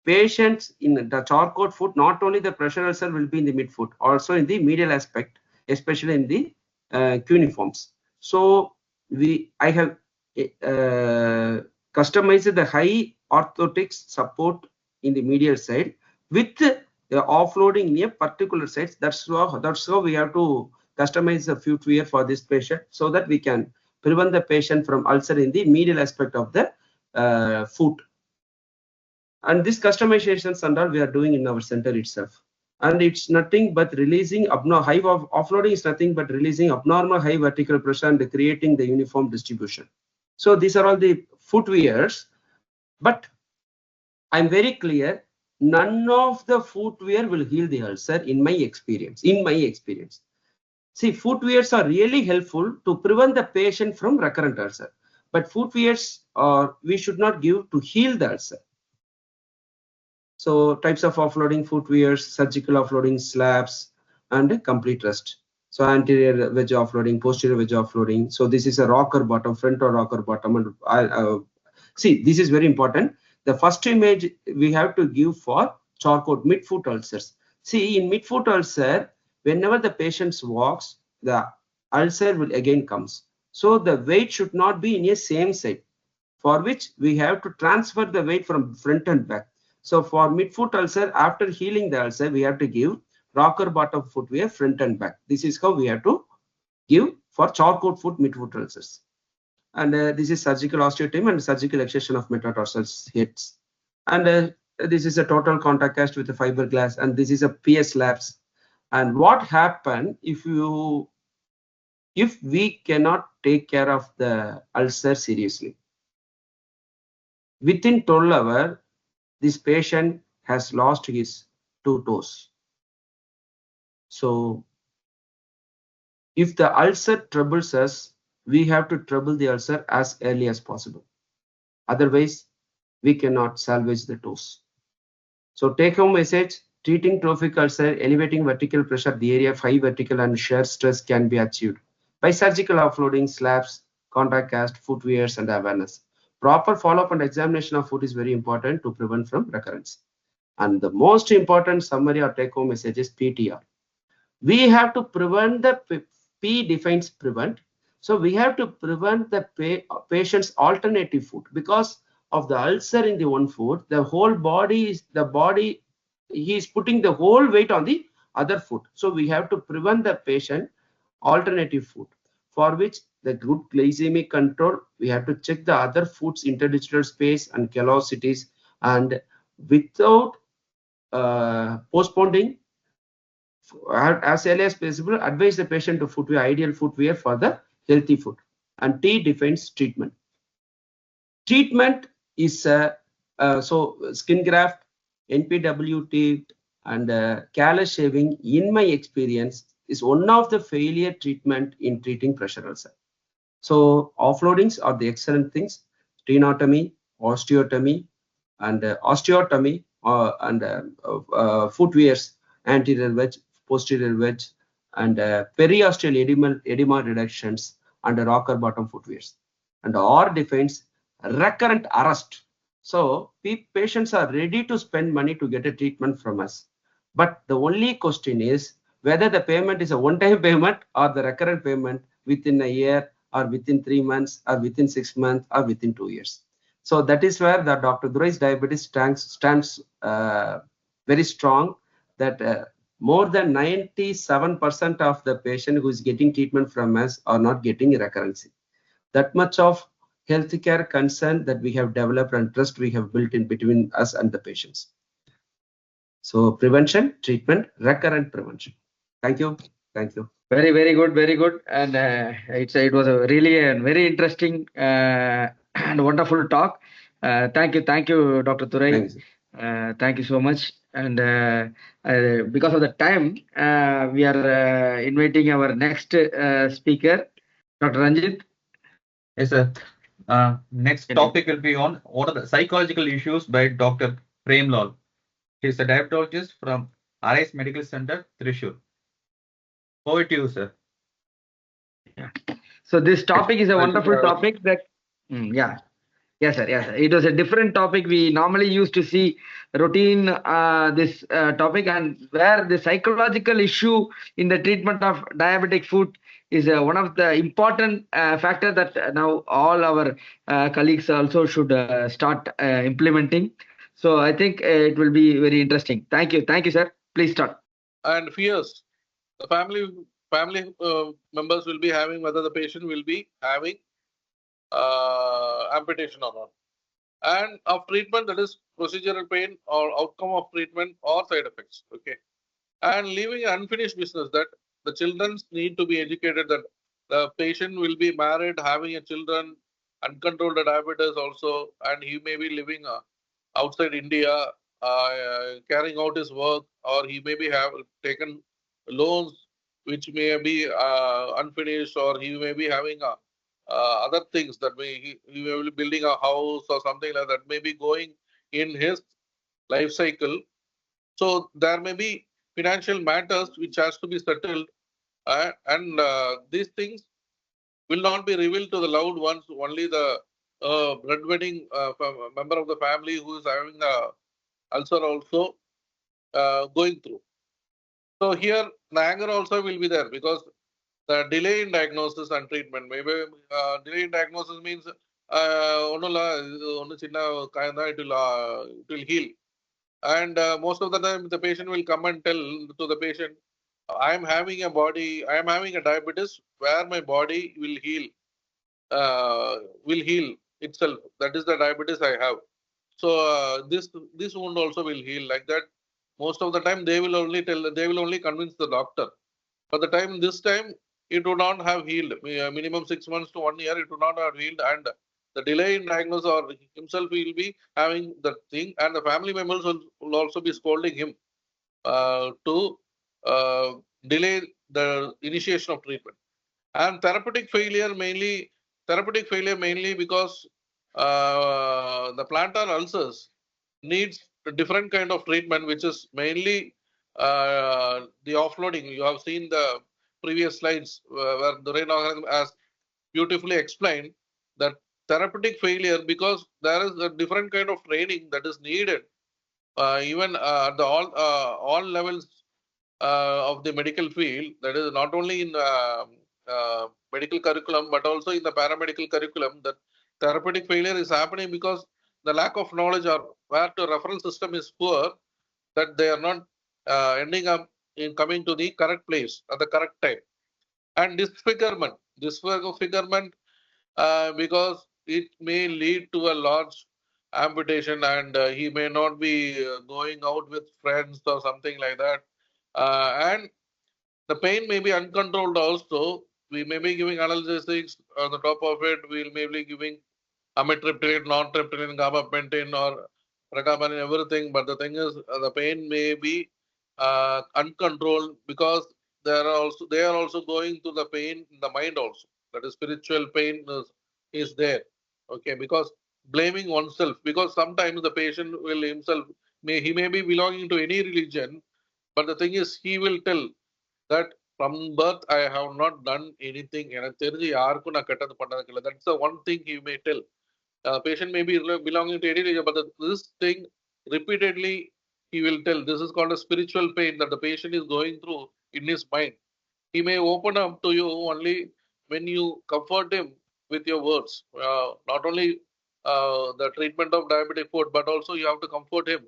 Patients in the charcoal foot, not only the pressure ulcer will be in the midfoot, also in the medial aspect, especially in the cuneiforms. So I have customized the high orthotics support in the medial side with the offloading in a particular site. That's how we have to customize the footwear for this patient, so that we can prevent the patient from ulcer in the medial aspect of the foot. And this customizations and all we are doing in our center itself. And it's nothing but releasing high offloading is nothing but releasing abnormal high vertical pressure and creating the uniform distribution. So these are all the footwears, but I'm very clear, none of the footwear will heal the ulcer in my experience. See, footwears are really helpful to prevent the patient from recurrent ulcer, but footwears we should not give to heal the ulcer. So types of offloading footwears, surgical offloading slabs, and complete rest. So anterior wedge offloading, posterior wedge offloading. So this is a rocker bottom, front or rocker bottom. And see, this is very important. The first image we have to give for charcoal midfoot ulcers. See, in midfoot ulcer, whenever the patient walks, the ulcer will again comes. So the weight should not be in a same side, for which we have to transfer the weight from front and back. So for midfoot ulcer, after healing the ulcer, we have to give rocker bottom footwear front and back. This is how we have to give for charcoal foot midfoot ulcers. And this is surgical osteotomy and surgical excision of metatarsal heads. And this is a total contact cast with a fiberglass, and this is a PS slabs. And what happens if we cannot take care of the ulcer seriously? Within 12 hours, this patient has lost his 2 toes. So if the ulcer troubles us, we have to trouble the ulcer as early as possible. Otherwise, we cannot salvage the toes. So take home message, treating trophic ulcer, elevating vertical pressure, the area of high vertical and shear stress can be achieved by surgical offloading, slabs, contact cast, footwears, and awareness. Proper follow-up and examination of foot is very important to prevent from recurrence. And the most important summary or take-home message is PTR. We have to prevent the P defines prevent. So we have to prevent the patient's alternative foot, because of the ulcer in the one foot. The whole body he is putting the whole weight on the other foot. So we have to prevent the patient alternative foot, for which the good glycemic control, we have to check the other foot's interdigital space and callosities, and without postponing, as early as possible, advise the patient to footwear, ideal footwear for the healthy foot. And T defines treatment. Treatment is so skin graft, NPWT, and callus shaving, in my experience, is one of the failure treatment in treating pressure ulcer. So offloadings are the excellent things. Tenotomy, osteotomy, and osteotomy, and footwears, anterior wedge, posterior wedge, and periosteal edema reductions, and rocker bottom footwears. And R defines recurrent arrest. So patients are ready to spend money to get a treatment from us. But the only question is whether the payment is a one-time payment or the recurrent payment within a year, or within 3 months, or within 6 months, or within 2 years. So that is where the Dr. Durai's diabetes stands very strong, that more than 97% of the patient who is getting treatment from us are not getting recurrence. That much of healthcare concern that we have developed and trust we have built in between us and the patients. So prevention, treatment, recurrent prevention. Thank you. Thank you. Very, very good, very good. And it was a really a very interesting and wonderful talk. Thank you, Dr. Thurai. Thanks. Thank you so much. And because of the time, we are inviting our next speaker, Dr. Ranjit. Yes, sir. Next topic will be on what are the psychological issues by Dr. Premlal. He is a diabetologist from RIS Medical Center, Thrissur. Over to you, sir. So this topic is a wonderful And, topic that, yeah. Yes, sir. Yes, sir. It was a different topic. We normally used to see routine this topic, and where the psychological issue in the treatment of diabetic foot is one of the important factor that now all our colleagues also should start implementing. So I think it will be very interesting. Thank you, sir. Please start. And fears. The family members will be having whether the patient will be having amputation or not. And of treatment, that is procedural pain or outcome of treatment or side effects. Okay. And leaving an unfinished business that the children need to be educated, that the patient will be married, having a children, uncontrolled diabetes also, and he may be living outside India, carrying out his work, or he may be have taken loans which may be unfinished, or he may be having other things that he may be building a house or something like that, may be going in his life cycle. So there may be financial matters which has to be settled, and these things will not be revealed to the loved ones. Only the breadwinning member of the family who is having the ulcer also going through. So here the anger also will be there because the delay in diagnosis and treatment. Maybe delay in diagnosis means it will heal. And most of the time the patient will come and tell to the patient, I am having a diabetes where my body will heal itself. That is the diabetes I have. So this wound also will heal like that. Most of the time they will only convince the doctor. But this time it would not have healed. Minimum 6 months to 1 year, it would not have healed, and the delay in diagnosis or himself will be having that thing, and the family members will also be scolding him to delay the initiation of treatment. And therapeutic failure mainly because the plantar ulcers needs a different kind of treatment, which is mainly the offloading. You have seen the previous slides where Doreen has beautifully explained that therapeutic failure, because there is a different kind of training that is needed, even at the all levels of the medical field. That is not only in medical curriculum but also in the paramedical curriculum. That therapeutic failure is happening because the lack of knowledge or where the reference system is poor, that they are not ending up in coming to the correct place at the correct time. And disfigurement because it may lead to a large amputation, and he may not be going out with friends or something like that. And the pain may be uncontrolled also. We may be giving analgesics on the top of it. We may be giving amitriptyline, non-triptyline, gabapentin, or pregabalin, everything. But the thing is, the pain may be uncontrolled because they are also going to the pain in the mind also. That is, spiritual pain is there. Okay, because blaming oneself, because sometimes the patient will himself he may be belonging to any religion, but the thing is, he will tell that from birth I have not done anything. That's the one thing he may tell. Patient may be belonging to any religion, but this thing repeatedly he will tell. This is called a spiritual pain that the patient is going through in his mind. He may open up to you only when you comfort him with your words. Not only the treatment of diabetic foot, but also you have to comfort him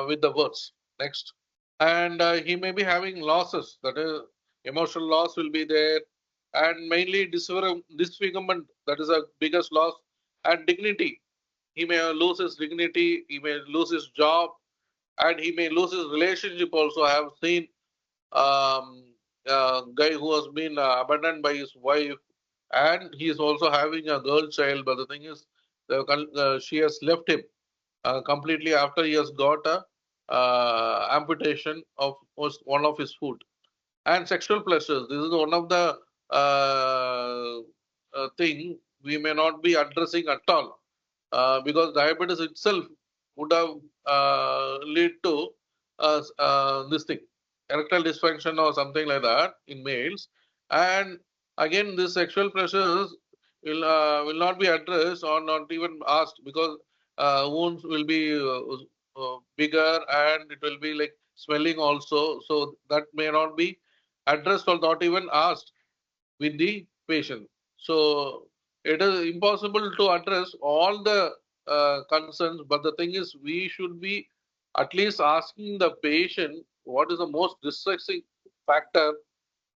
with the words. Next. And he may be having losses, that is, emotional loss will be there, and mainly disfigurement, that is a biggest loss, and dignity. He may lose his dignity, he may lose his job, and he may lose his relationship also. I have seen guy who has been abandoned by his wife, and he is also having a girl child. But the thing is, she has left him completely after he has got a amputation of one of his foot. And sexual pleasures. This is one of the thing we may not be addressing at all, because diabetes itself would have lead to this thing, erectile dysfunction or something like that in males. And again, this sexual pleasures will not be addressed or not even asked, because wounds will be bigger, and it will be like swelling also. So that may not be addressed or not even asked with the patient. So it is impossible to address all the concerns, but the thing is, we should be at least asking the patient what is the most distressing factor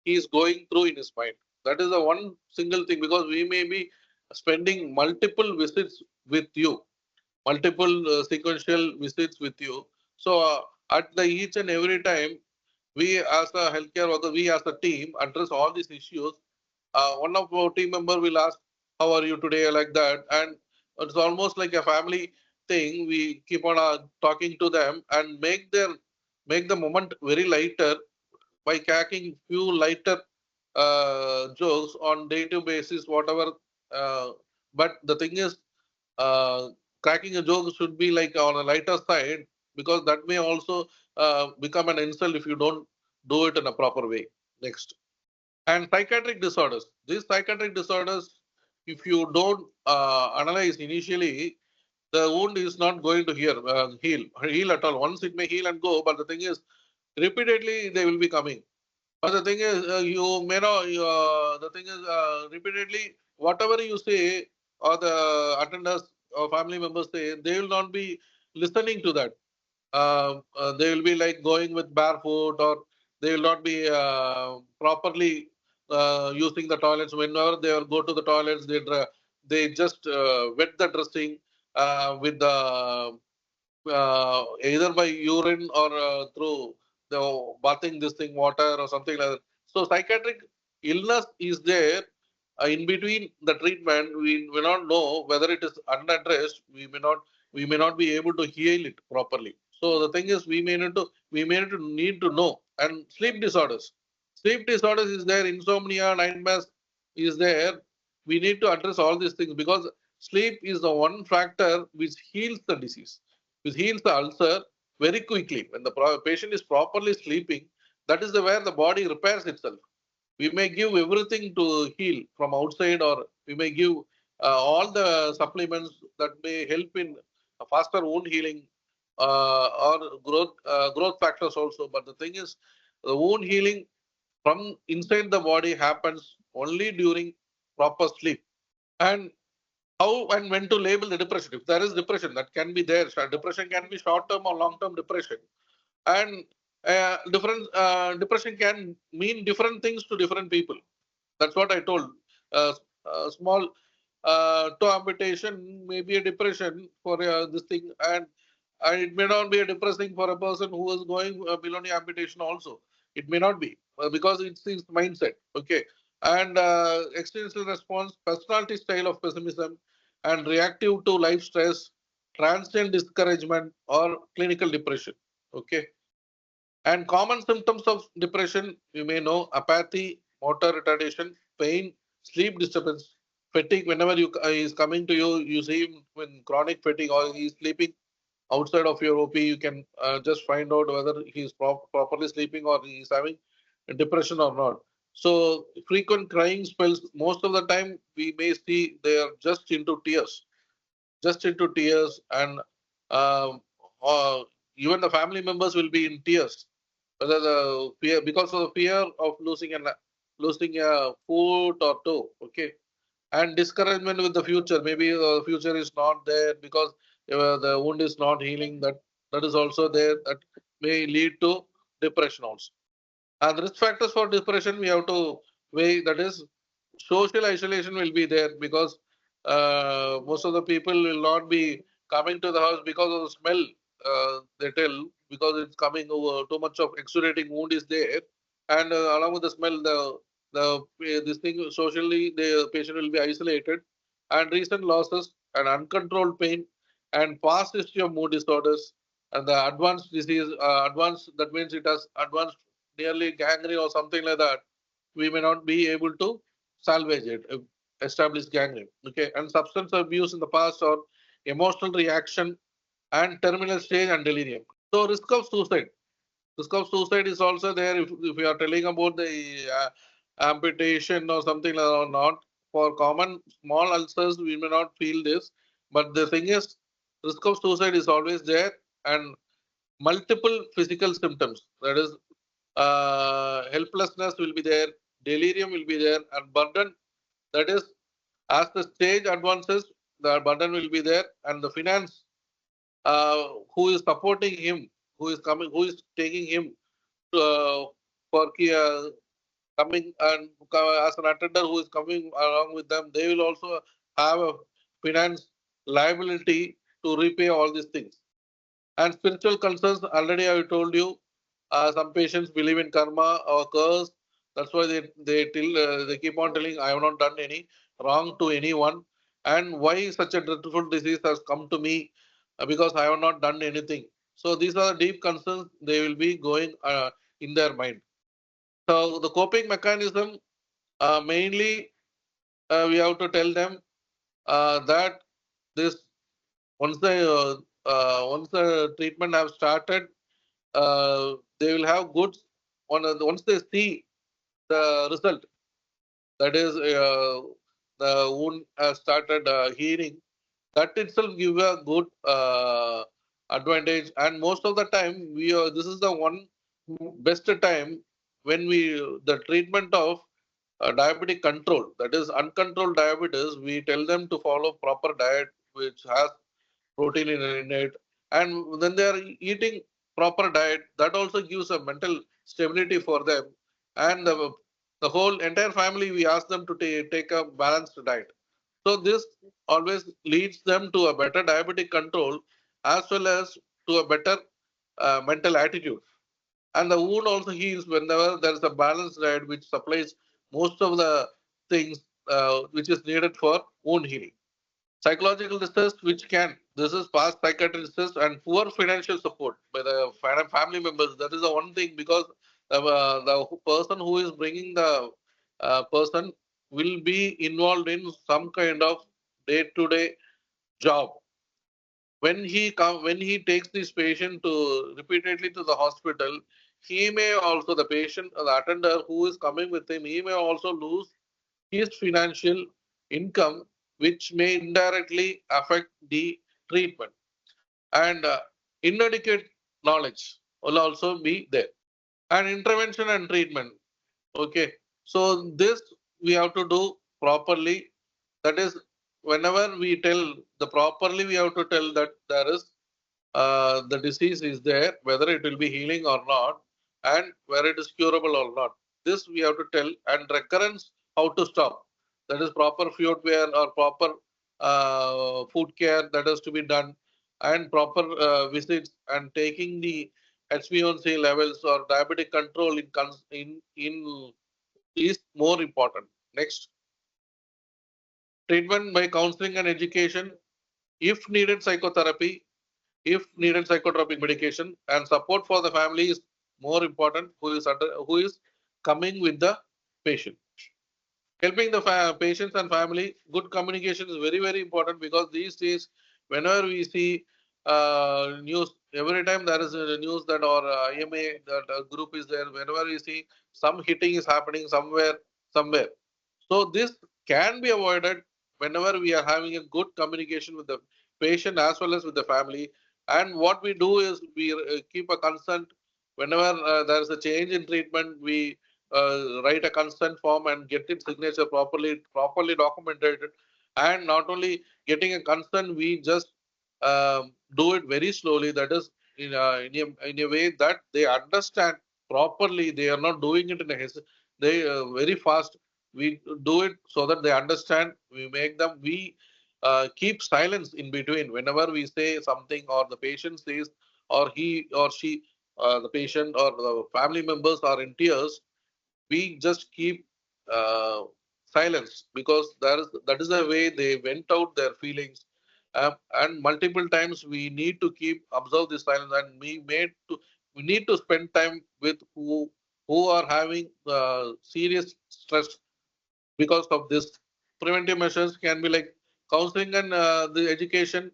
he is going through in his mind. That is the one single thing, because we may be spending multiple visits with you, multiple sequential visits with you. So at the each and every time, we as a healthcare worker, we as a team address all these issues. One of our team member will ask, "How are you today?" like that, and it's almost like a family thing. We keep on talking to them and make the moment very lighter by cracking few lighter jokes on day-to-day basis, whatever. Uh, but the thing is, cracking a joke should be like on a lighter side, because that may also become an insult if you don't do it in a proper way. Next. And psychiatric disorders. These psychiatric disorders, if you don't analyze initially, the wound is not going to heal at all. Once it may heal and go, but the thing is, repeatedly they will be coming. But the thing is, you may not. The thing is, repeatedly, whatever you say, or the attenders or family members say, they will not be listening to that. They will be like going with barefoot, or they will not be properly using the toilets. Whenever they will go to the toilets, they just wet the dressing with the either by urine or through the bathing this thing water or something like that. So psychiatric illness is there in between the treatment. We may not know whether it is unaddressed. We may not be able to heal it properly. So the thing is, we may need to know. And sleep disorders. Sleep disorders is there. Insomnia, nightmares is there. We need to address all these things, because sleep is the one factor which heals the disease, which heals the ulcer very quickly. When the patient is properly sleeping, that is where the body repairs itself. We may give everything to heal from outside, or we may give all the supplements that may help in a faster wound healing, or growth factors also. But the thing is, the wound healing from inside the body happens only during proper sleep. And how and when to label the depression? If there is depression, that can be there. Depression can be short-term or long-term depression, and different depression can mean different things to different people. That's what I told. Small toe amputation may be a depression for this thing, and it may not be a depressing for a person who is going below the amputation also. It may not be, because it's his mindset. Okay. And existential response, personality style of pessimism, and reactive to life stress, transient discouragement, or clinical depression. Okay. And common symptoms of depression, you may know: apathy, motor retardation, pain, sleep disturbance, fatigue. Whenever is coming to you, you see him with chronic fatigue, or he's sleeping outside of your OP. You can just find out whether he's properly sleeping, or he's having depression or not. So frequent crying spells. Most of the time, we may see they are just into tears, and uh, even the family members will be in tears, whether the fear, because of the fear of losing a foot or toe. Okay. And discouragement with the future. Maybe the future is not there, because the wound is not healing. That is also there. That may lead to depression also. And risk factors for depression, we have to weigh. That is, social isolation will be there, because most of the people will not be coming to the house because of the smell. They tell, because it's coming over, too much of exudating wound is there. and along with the smell, this thing socially, the patient will be isolated, and recent losses and uncontrolled pain and past history of mood disorders and the advanced disease, advanced, that means it has advanced nearly gangrene or something like that, we may not be able to salvage it, establish gangrene. Okay, and substance abuse in the past or emotional reaction and terminal stage and delirium. So risk of suicide. Risk of suicide is also there if we are telling about the amputation or something like that or not. For common small ulcers, we may not feel this, but the thing is, risk of suicide is always there, and multiple physical symptoms. That is, helplessness will be there, delirium will be there, and burden. That is, as the stage advances, the burden will be there, and the finance, who is supporting him, who is coming, who is taking him for coming and as an attender who is coming along with them, they will also have a finance liability to repay all these things. And spiritual concerns, already I told you, some patients believe in karma or curse. That's why they keep on telling, I have not done any wrong to anyone. And why such a dreadful disease has come to me? Because I have not done anything. So these are the deep concerns they will be going in their mind. So the coping mechanism, mainly we have to tell them that this once the treatment have started, they will have goods once they see the result. That is, the wound has started healing. That itself give a good advantage. And most of the time, this is the one best time when the treatment of diabetic control, that is uncontrolled diabetes, we tell them to follow proper diet which has protein in it, and then they are eating proper diet, that also gives a mental stability for them, and the whole entire family, we ask them to take a balanced diet. So this always leads them to a better diabetic control as well as to a better mental attitude. And the wound also heals whenever there is a balanced diet which supplies most of the things which is needed for wound healing. Psychological distress, which can, this is past psychiatric distress and poor financial support by the family members. That is the one thing, because the person who is bringing the person will be involved in some kind of day-to-day job. When he takes this patient to repeatedly to the hospital, he may also, the patient, the attender who is coming with him, he may also lose his financial income, which may indirectly affect the treatment. And inadequate knowledge will also be there. And intervention and treatment. Okay. So this we have to do properly. That is, whenever we tell the properly, we have to tell that there is the disease is there, whether it will be healing or not, and whether it is curable or not. This we have to tell, and recurrence, how to stop. That is proper fluid wear or proper food care that has to be done, and proper visits and taking the HbA1c levels or diabetic control in is more important. Next, treatment by counseling and education. If needed, psychotherapy. If needed, psychotropic medication, and support for the family is more important. Who is coming with the patient, helping the patients and family. Good communication is very, very important, because these days, whenever we see news, every time there is a news that or IMA that a group is there, whenever we see some hitting is happening somewhere. So this can be avoided whenever we are having a good communication with the patient as well as with the family. And what we do is we keep a consent whenever there is a change in treatment. We write a consent form and get its signature properly documented. And not only getting a consent, we just do it very slowly. That is in a way that they understand properly. They are not doing it in a haste. They very fast. We do it so that they understand. We make them. We keep silence in between whenever we say something, or the patient says, or he or she, the patient or the family members are in tears. we just keep silence, because that is the way they vent out their feelings. And multiple times we need to keep observe this silence, and we need to spend time with who are having serious stress because of this. Preventive measures can be like counseling and the education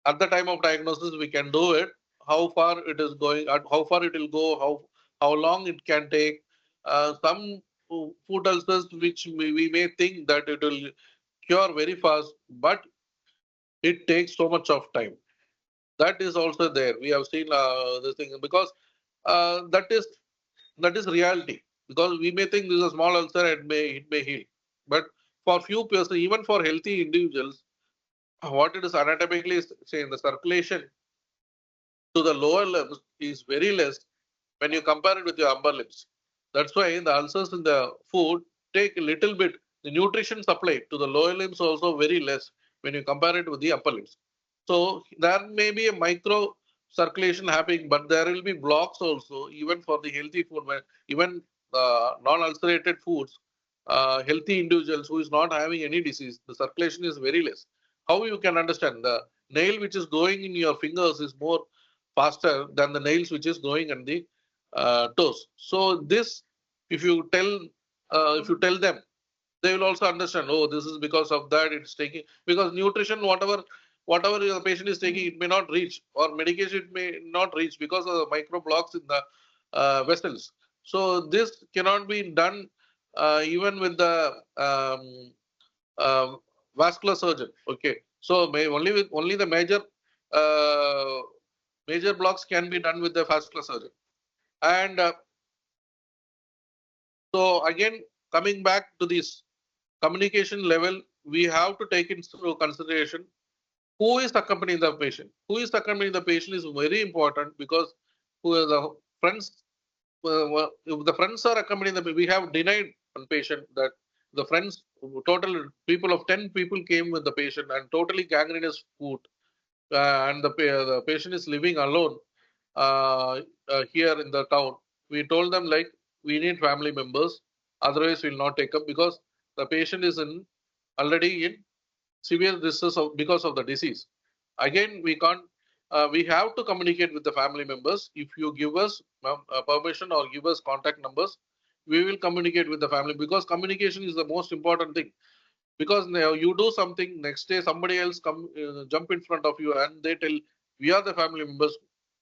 at the time of diagnosis. We can do it. How far it is going, how far it will go, how long it can take. Some food ulcers which we may think that it will cure very fast, but it takes so much of time. That is also there. We have seen this thing, because that is reality. Because we may think this is a small ulcer, it may heal, but for few persons, even for healthy individuals, what it is anatomically saying, the circulation to the lower limbs is very less when you compare it with your upper limbs. That's why the ulcers in the food take a little bit. The nutrition supply to the lower limbs also very less when you compare it with the upper limbs. So there may be a micro circulation happening, but there will be blocks also, even for the healthy food, even non-ulcerated foods, healthy individuals who is not having any disease, the circulation is very less. How you can understand? The nail which is going in your fingers is more faster than the nails which is going on the toes. So this, if you tell them, they will also understand. Oh, this is because of that. It's taking, because nutrition, whatever the patient is taking, it may not reach, or medication it may not reach because of the micro blocks in the vessels. So this cannot be done even with the vascular surgeon. Okay, so only the major blocks can be done with the vascular surgeon. And so again, coming back to this communication level, we have to take into consideration who is accompanying the patient. Who is accompanying the patient is very important, because who are the friends. If the friends are accompanying we have denied one patient that the friends, total people of 10 people came with the patient and totally gangrenous food, and the patient is living alone here in the town. We told them like, we need family members, otherwise we'll not take up, because the patient is already in severe distress because of the disease. Again, we can't. We have to communicate with the family members. If you give us permission or give us contact numbers, we will communicate with the family, because communication is the most important thing. Because now you do something, next day somebody else come jump in front of you and they tell, we are the family members.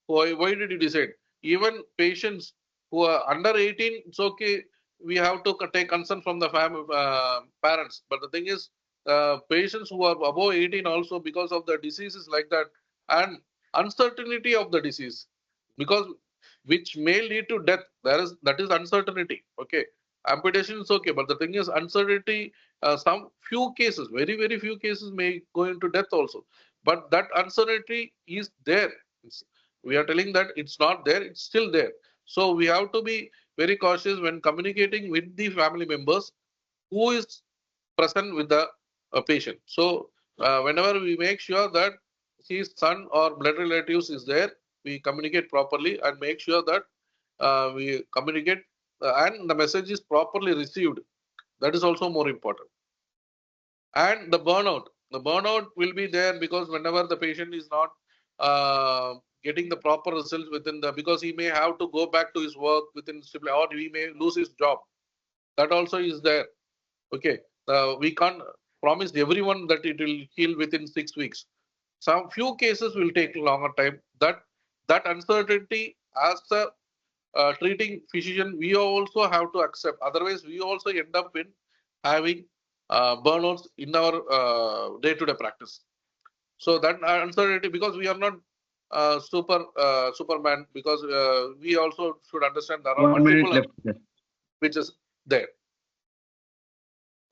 Why did you decide? Even patients who are under 18, it's okay. We have to take consent from the parents. But the thing is, patients who are above 18 also, because of the diseases like that and uncertainty of the disease, because which may lead to death. That is uncertainty. Okay, amputation is okay, but the thing is uncertainty. Some few cases, very few cases may go into death also. But that uncertainty is there. We are telling that it's not there, it's still there. So we have to be very cautious when communicating with the family members who is present with the patient. So whenever we make sure that his son or blood relatives is there, we communicate properly and make sure that we communicate and the message is properly received. That is also more important. And the burnout will be there, because whenever the patient is not getting the proper results within because he may have to go back to his work within, or he may lose his job. That also is there. Okay, we can't promise everyone that it will heal within 6 weeks. Some few cases will take longer time. That uncertainty, as a treating physician, we also have to accept. Otherwise, we also end up in having burnouts in our day-to-day practice. So that uncertainty, because we are not Superman, because we also should understand there are 1 minute multiple left. which is there.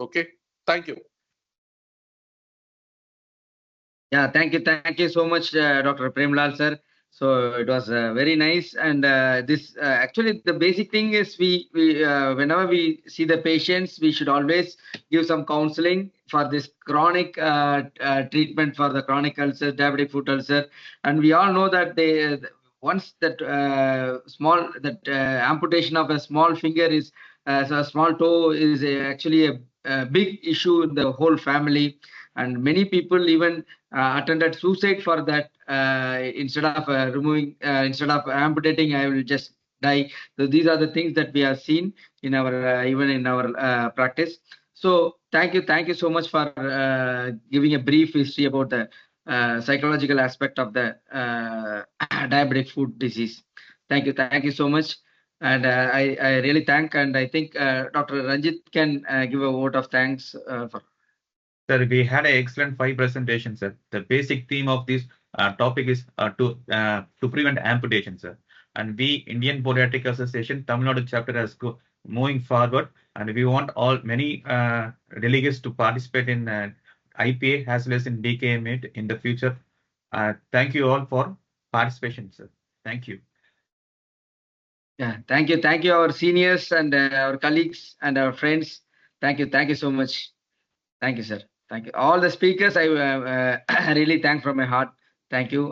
Okay, thank you. Yeah, thank you so much, Dr. Premlal sir. So it was very nice, and this actually the basic thing is we whenever we see the patients, we should always give some counseling for this chronic treatment for the chronic ulcer, diabetic foot ulcer, and we all know that once that amputation of a small finger is so a small toe is actually a big issue in the whole family, and many people even attended suicide for that. Instead of instead of amputating, I will just die. So these are the things that we have seen in our even in our practice. So thank you so much for giving a brief history about the psychological aspect of the diabetic foot disease. Thank you so much. And I really thank, and I think Dr. Ranjit can give a vote of thanks for. Sir, we had an excellent 5 presentations, sir. The basic theme of this topic is to prevent amputation, sir. And we, Indian Podiatric Association, Tamil Nadu chapter, has moving forward, and we want many delegates to participate in IPA as well as in DKM in the future. Thank you all for participation, sir. Thank you. Yeah, thank you, our seniors and our colleagues and our friends. Thank you so much. Thank you, sir. Thank you. All the speakers, I really thank from my heart. Thank you.